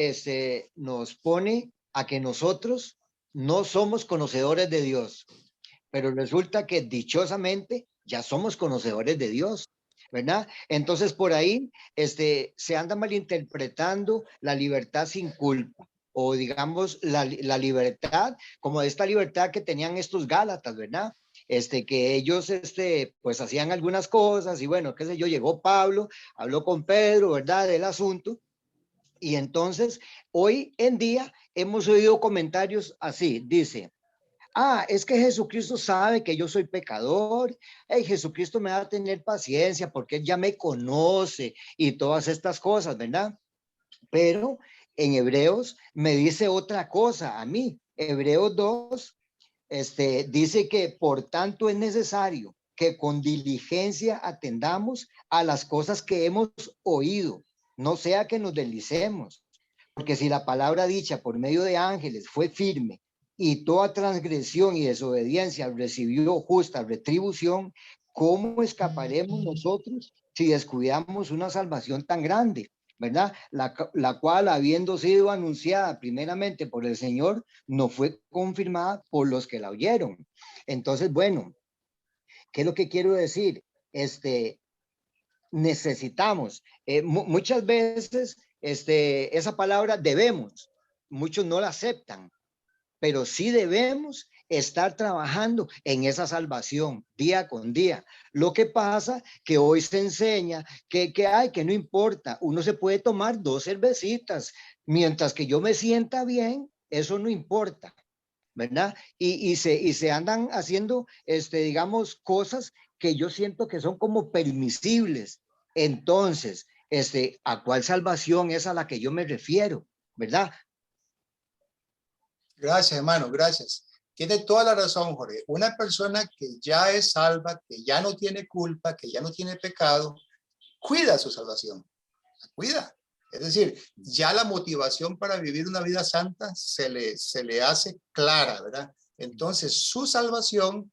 nos pone a que nosotros no somos conocedores de Dios, pero resulta que dichosamente ya somos conocedores de Dios, ¿verdad? Entonces por ahí se anda malinterpretando la libertad sin culpa, o digamos la libertad, como esta libertad que tenían estos Gálatas, ¿verdad? Que ellos pues hacían algunas cosas y bueno, qué sé yo, llegó Pablo, habló con Pedro, ¿verdad? Del asunto. Y entonces, hoy en día hemos oído comentarios así, dice, es que Jesucristo sabe que yo soy pecador, Jesucristo me va a tener paciencia porque Él ya me conoce y todas estas cosas, ¿verdad? Pero en Hebreos me dice otra cosa a mí, Hebreos 2, dice que por tanto es necesario que con diligencia atendamos a las cosas que hemos oído, no sea que nos deslicemos, porque si la palabra dicha por medio de ángeles fue firme y toda transgresión y desobediencia recibió justa retribución, ¿cómo escaparemos nosotros si descuidamos una salvación tan grande? ¿Verdad? La cual, habiendo sido anunciada primeramente por el Señor, no fue confirmada por los que la oyeron. Entonces, bueno, ¿qué es lo que quiero decir? Necesitamos, muchas veces, esa palabra debemos, muchos no la aceptan, pero sí debemos estar trabajando en esa salvación día con día. Lo que pasa que hoy se enseña que no importa, uno se puede tomar 2 cervecitas, mientras que yo me sienta bien, eso no importa, ¿verdad? Y se andan haciendo, digamos, cosas que yo siento que son como permisibles. Entonces, ¿a cuál salvación es a la que yo me refiero? ¿Verdad? Gracias, hermano, gracias. Tiene toda la razón, Jorge. Una persona que ya es salva, que ya no tiene culpa, que ya no tiene pecado, cuida su salvación, la cuida. Es decir, ya la motivación para vivir una vida santa se le hace clara, ¿verdad? Entonces, su salvación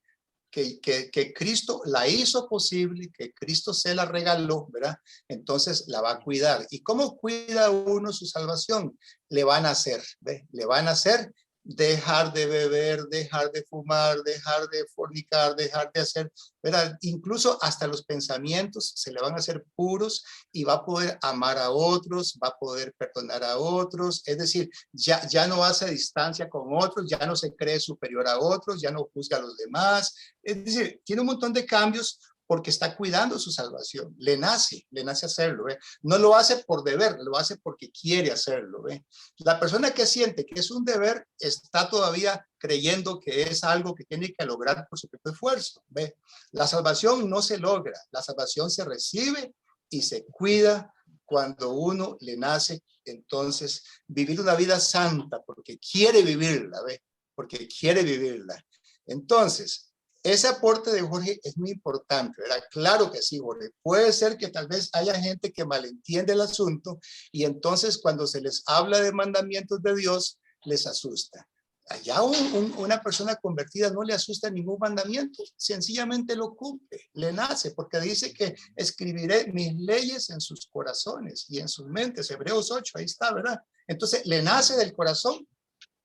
que Cristo la hizo posible, que Cristo se la regaló, ¿verdad? Entonces la va a cuidar. ¿Y cómo cuida uno su salvación? Le van a hacer, ¿ve? Le van a hacer dejar de beber, dejar de fumar, dejar de fornicar, dejar de hacer, ¿verdad? Incluso hasta los pensamientos se le van a hacer puros y va a poder amar a otros, va a poder perdonar a otros, es decir, ya no hace distancia con otros, ya no se cree superior a otros, ya no juzga a los demás, es decir, tiene un montón de cambios porque está cuidando su salvación, le nace hacerlo, ¿ve? No lo hace por deber, lo hace porque quiere hacerlo, ¿ve? La persona que siente que es un deber está todavía creyendo que es algo que tiene que lograr por su propio esfuerzo, ¿ve? La salvación no se logra, la salvación se recibe y se cuida cuando uno le nace, entonces vivir una vida santa porque quiere vivirla, ¿ve? Porque quiere vivirla. Entonces, ese aporte de Jorge es muy importante, ¿verdad? Claro que sí, Jorge. Puede ser que tal vez haya gente que malentiende el asunto y entonces cuando se les habla de mandamientos de Dios, les asusta. Allá una persona convertida no le asusta ningún mandamiento, sencillamente lo cumple, le nace, porque dice que escribiré mis leyes en sus corazones y en sus mentes, Hebreos 8, ahí está, ¿verdad? Entonces le nace del corazón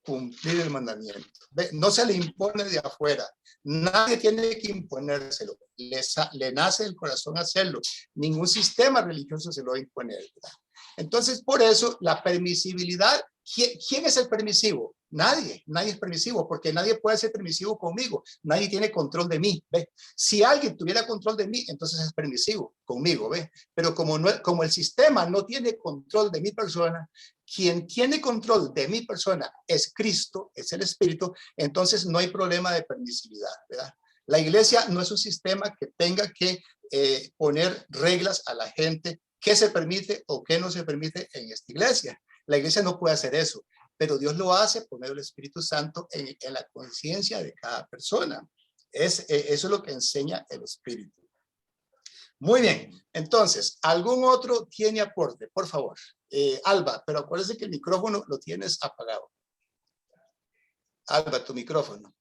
cumplir el mandamiento. No se le impone de afuera. Nadie tiene que imponérselo. Le nace del corazón hacerlo. Ningún sistema religioso se lo va a imponer, ¿verdad? Entonces, por eso, la permisibilidad, ¿quién es el permisivo? Nadie es permisivo, porque nadie puede ser permisivo conmigo. Nadie tiene control de mí, ¿ve? Si alguien tuviera control de mí, entonces es permisivo conmigo, ¿ve? Pero como el sistema no tiene control de mi persona, quien tiene control de mi persona es Cristo, es el Espíritu, entonces no hay problema de permisividad, ¿verdad? La iglesia no es un sistema que tenga que poner reglas a la gente, qué se permite o qué no se permite en esta iglesia. La iglesia no puede hacer eso, pero Dios lo hace por medio del Espíritu Santo en la conciencia de cada persona. Eso es lo que enseña el Espíritu. Muy bien, entonces, ¿algún otro tiene aporte? Por favor. Alba, pero acuérdese que el micrófono lo tienes apagado. Alba, tu micrófono.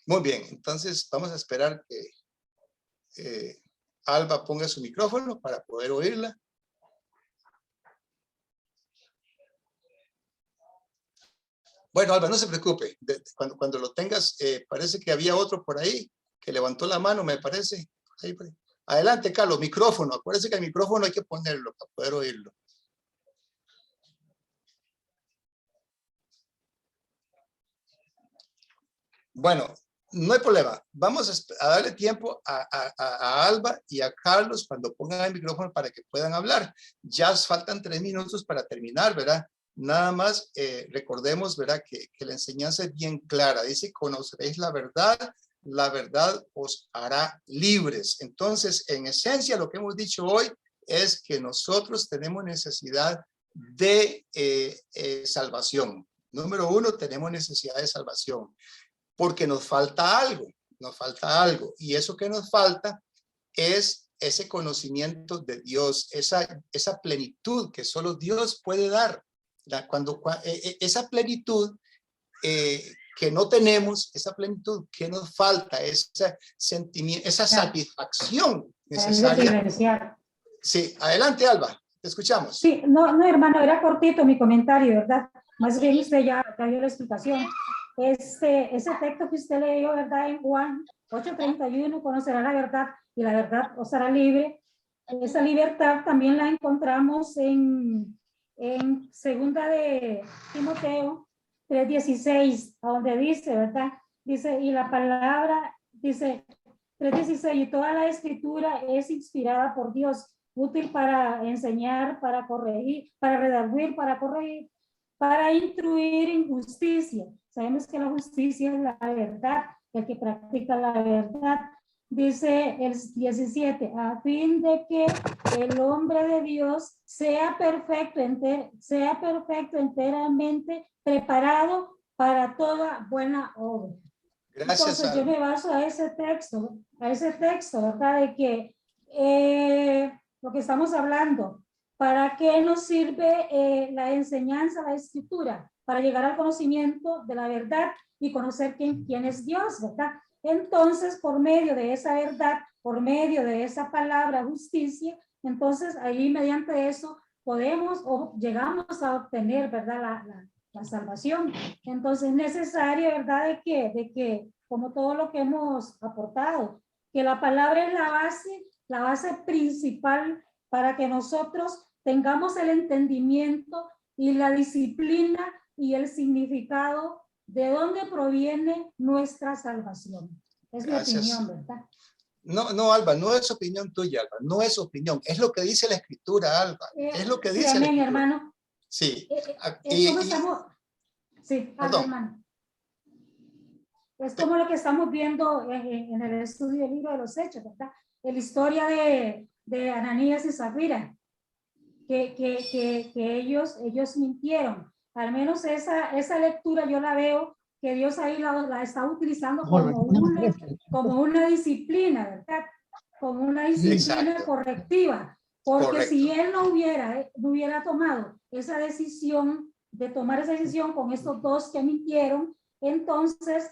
Muy bien, entonces vamos a esperar que Alba ponga su micrófono para poder oírla. Bueno, Alba, no se preocupe. Cuando lo tengas, parece que había otro por ahí que levantó la mano, me parece. Ahí. Adelante, Carlos, micrófono. Acuérdense que el micrófono hay que ponerlo para poder oírlo. Bueno, no hay problema. Vamos a darle tiempo a Alba y a Carlos cuando pongan el micrófono para que puedan hablar. Ya faltan 3 minutos para terminar, ¿verdad? Nada más recordemos, ¿verdad? Que la enseñanza es bien clara. Dice, conoceréis la verdad os hará libres. Entonces, en esencia, lo que hemos dicho hoy es que nosotros tenemos necesidad de salvación. Número 1, tenemos necesidad de salvación. Porque nos falta algo, y eso que nos falta es ese conocimiento de Dios, esa plenitud que solo Dios puede dar. Esa plenitud que no tenemos, esa plenitud que nos falta, ese sentimiento, esa satisfacción necesaria. Sí, adelante, Alba, te escuchamos. Sí, no, hermano, era cortito mi comentario, ¿verdad? Más bien usted ya dio la explicación. Ese texto que usted leyó, ¿verdad? En Juan 8:31, conocerá la verdad y la verdad os hará libre. Esa libertad también la encontramos en segunda de Timoteo 3:16, donde dice, ¿verdad? Dice, y la palabra, dice 3:16, y toda la escritura es inspirada por Dios, útil para enseñar, para corregir, para redarguir, para corregir, para instruir en justicia. Sabemos que la justicia es la verdad, el que practica la verdad. Dice el 17, a fin de que el hombre de Dios sea perfecto enteramente preparado para toda buena obra. Gracias. Entonces yo me baso a ese texto, ¿verdad? De que lo que estamos hablando, ¿para qué nos sirve la enseñanza, la escritura? para llegar al conocimiento de la verdad y conocer quién es Dios, ¿verdad? Entonces, por medio de esa verdad, por medio de esa palabra justicia, entonces ahí mediante eso podemos o llegamos a obtener, ¿verdad? La salvación. Entonces es necesario, ¿verdad? De que como todo lo que hemos aportado, que la palabra es la base principal para que nosotros tengamos el entendimiento y la disciplina y el significado de dónde proviene nuestra salvación. Es Gracias. mi opinión, ¿verdad? No, Alba, no es opinión tuya, Alba, no es opinión, es lo que dice la escritura, Alba, es lo que Sí, dice la amén, escritura. hermano. Sí. Es como estamos... Sí, hermano. Es como lo que estamos viendo en el estudio del libro de los Hechos, ¿verdad? En la historia de Ananías y Zafira, que ellos mintieron. Al menos esa lectura yo la veo que Dios ahí la está utilizando como una disciplina, ¿verdad? Como una disciplina Exacto. correctiva. Porque Correcto. si él no hubiera tomado esa decisión, de tomar esa decisión con estos dos que mintieron, entonces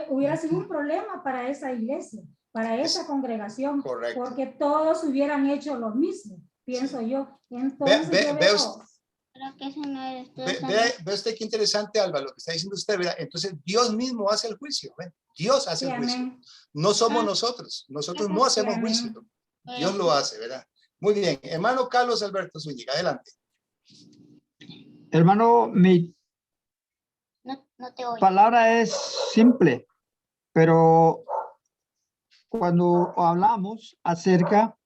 hubiera sido un problema para esa iglesia, para esa congregación, correcto. porque todos hubieran hecho lo mismo, pienso yo. Entonces yo veo... Ve usted qué interesante, Alba, lo que está diciendo usted, ¿verdad? Entonces Dios mismo hace el juicio, ¿ven? Dios hace el juicio. Amén. No somos nosotros no hacemos juicio. Dios lo hace, ¿verdad? Muy bien, hermano Carlos Alberto Zúñiga, adelante. Hermano, mi No te oigo. palabra es simple, pero cuando hablamos acerca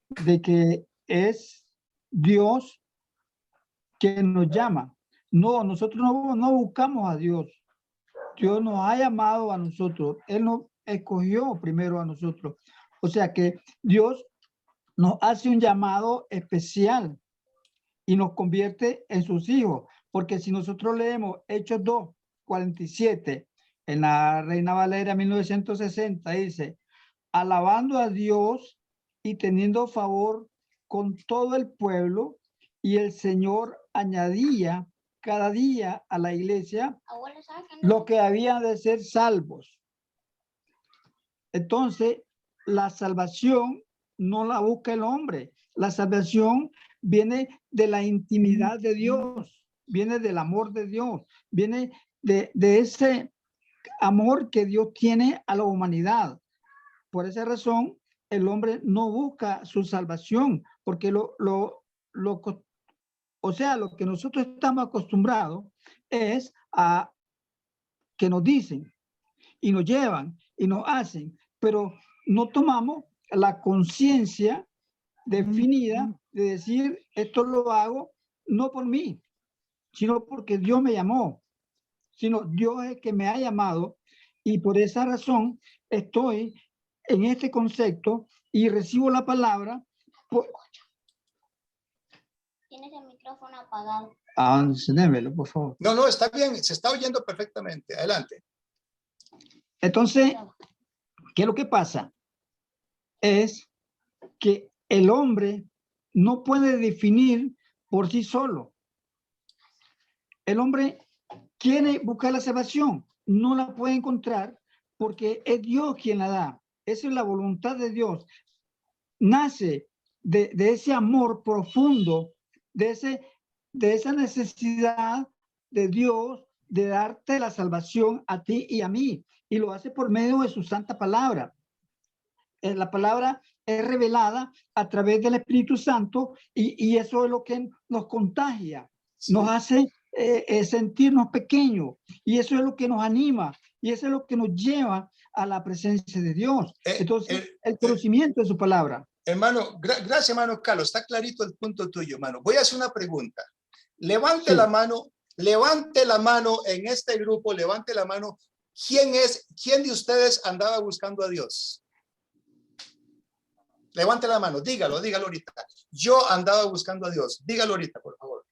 de que es Dios quien nos llama, nosotros no buscamos a Dios. Dios nos ha llamado a nosotros. Él nos escogió primero a nosotros. O sea que Dios nos hace un llamado especial y nos convierte en sus hijos. Porque si nosotros leemos Hechos 2:47 en la Reina Valera 1960, dice, alabando a Dios y teniendo favor con todo el pueblo, y el Señor añadía cada día a la iglesia lo que habían de ser salvos. Entonces, la salvación no la busca el hombre. La salvación viene de la intimidad de Dios, viene del amor de Dios, viene de ese amor que Dios tiene a la humanidad. Por esa razón, el hombre no busca su salvación, porque lo que nosotros estamos acostumbrados es a que nos dicen y nos llevan y nos hacen, pero no tomamos la conciencia definida de decir, esto lo hago no por mí, sino porque Dios me llamó, sino Dios es que me ha llamado, y por esa razón estoy en este concepto y recibo la palabra. Tienes el micrófono apagado. Encéndemelo, por favor. No, está bien, se está oyendo perfectamente. Adelante. Entonces, ¿qué es lo que pasa? Es que el hombre no puede definir por sí solo. El hombre quiere buscar la salvación, no la puede encontrar porque es Dios quien la da. Esa es la voluntad de Dios. Nace de ese amor profundo, de esa necesidad de Dios de darte la salvación a ti y a mí. Y lo hace por medio de su santa palabra. La palabra es revelada a través del Espíritu Santo y eso es lo que nos contagia, nos hace sentirnos pequeños, y eso es lo que nos anima, y eso es lo que nos lleva a la presencia de Dios. Entonces, el conocimiento de su palabra. Hermano, gracias, hermano Carlos. Está clarito el punto tuyo, hermano. Voy a hacer una pregunta. Levante la mano en este grupo, levante la mano. ¿Quién de ustedes andaba buscando a Dios? Levante la mano, dígalo ahorita. Yo andaba buscando a Dios. Dígalo ahorita, por favor.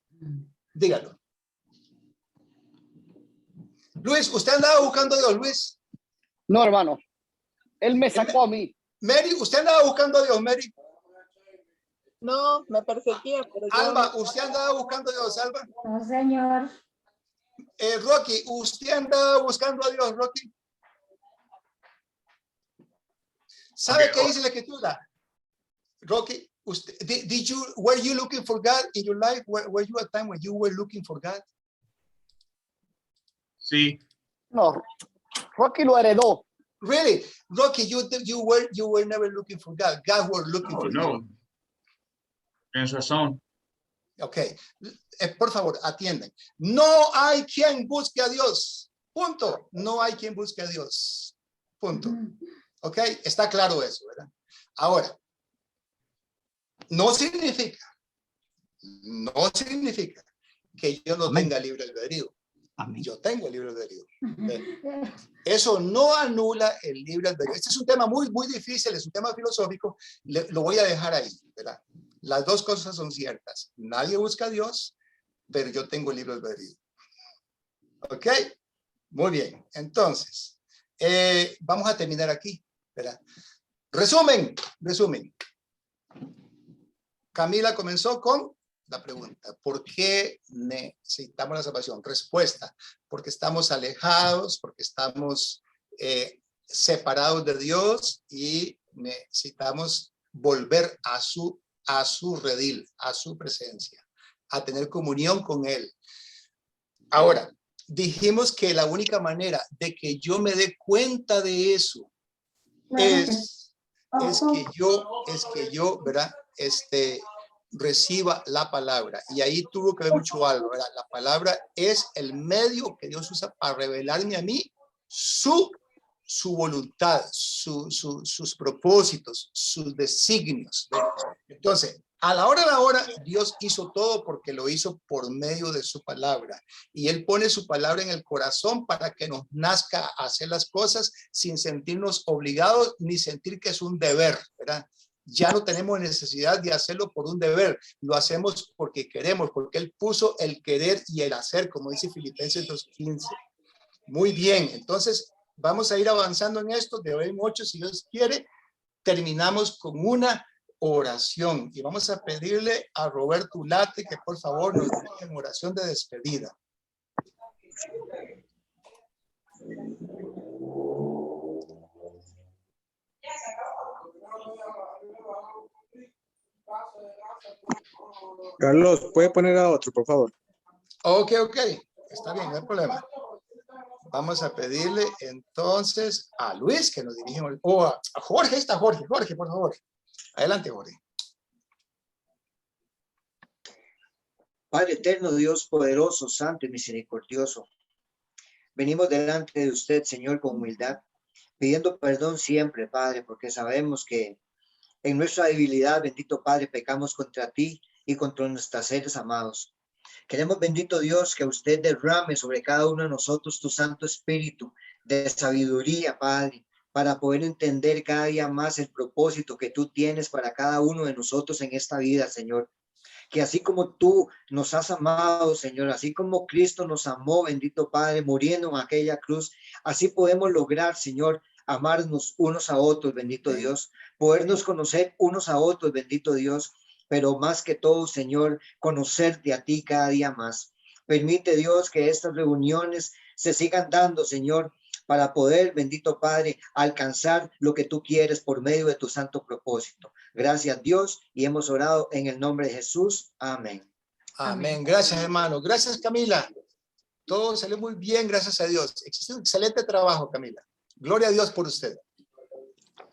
Dígalo. Luis, ¿usted andaba buscando a Dios, Luis? No, hermano. Él me sacó a mí. Mary, ¿usted andaba buscando a Dios, Mary? No, me perseguía, pero yo Alba, no- ¿usted andaba buscando a Dios, Alba? No, señor. Rocky, ¿usted andaba buscando a Dios, Rocky? ¿Sabe Ok, qué dice la escritura? Rocky, usted, were you looking for God in your life? Were you a time when you were looking for God? Sí, No, Rocky lo heredó. Really, Rocky, you were never looking for God. God was looking for no. you. Tienes razón. Okay, por favor, atienden. No hay quien busque a Dios. Punto. No hay quien busque a Dios. Punto. Ok, está claro eso, ¿verdad? Ahora, no significa que yo no Amén. tenga libre albedrío. Amén. Yo tengo libre albedrío. Eso no anula el libre albedrío. Este es un tema muy, muy difícil, es un tema filosófico. Lo voy a dejar ahí, ¿verdad? Las dos cosas son ciertas. Nadie busca a Dios, pero yo tengo libre albedrío. ¿Ok? Muy bien. Entonces, vamos a terminar aquí, ¿verdad? Resumen. Camila comenzó con la pregunta, ¿por qué necesitamos la salvación? Respuesta, porque estamos alejados, porque estamos separados de Dios y necesitamos volver a su redil, a su presencia, a tener comunión con Él. Ahora, dijimos que la única manera de que yo me dé cuenta de eso es que yo, ¿verdad? Reciba la palabra. Y ahí tuvo que ver mucho algo, ¿verdad? La palabra es el medio que Dios usa para revelarme a mí su voluntad, sus propósitos, sus designios. ¿Verdad? Entonces, a la hora, Dios hizo todo porque lo hizo por medio de su palabra. Y Él pone su palabra en el corazón para que nos nazca a hacer las cosas sin sentirnos obligados ni sentir que es un deber, ¿verdad? Ya no tenemos necesidad de hacerlo por un deber, lo hacemos porque queremos, porque Él puso el querer y el hacer, como dice Filipenses 2:15. Muy bien, entonces vamos a ir avanzando en esto, de hoy en 8, si Dios quiere, terminamos con una oración y vamos a pedirle a Roberto Ulate que por favor nos deje en oración de despedida. Carlos, ¿puede poner a otro, por favor? Ok, está bien, no hay problema. Vamos a pedirle entonces a Luis que nos dirija, o a Jorge, está Jorge, por favor. Adelante, Jorge. Padre eterno, Dios poderoso, santo y misericordioso, venimos delante de usted, Señor, con humildad, pidiendo perdón siempre, Padre, porque sabemos que en nuestra debilidad, bendito Padre, pecamos contra ti y contra nuestros seres amados. Queremos, bendito Dios, que usted derrame sobre cada uno de nosotros tu Santo Espíritu de sabiduría, Padre, para poder entender cada día más el propósito que tú tienes para cada uno de nosotros en esta vida, Señor. Que así como tú nos has amado, Señor, así como Cristo nos amó, bendito Padre, muriendo en aquella cruz, así podemos lograr, Señor, amarnos unos a otros, bendito Dios, podernos conocer unos a otros, bendito Dios, pero más que todo, Señor, conocerte a ti cada día más. Permite, Dios, que estas reuniones se sigan dando, Señor, para poder, bendito Padre, alcanzar lo que tú quieres por medio de tu santo propósito. Gracias, Dios, y hemos orado en el nombre de Jesús. Amén. Amén. Gracias, hermano. Gracias, Camila. Todo salió muy bien, gracias a Dios. Existe un excelente trabajo, Camila. Gloria a Dios por usted.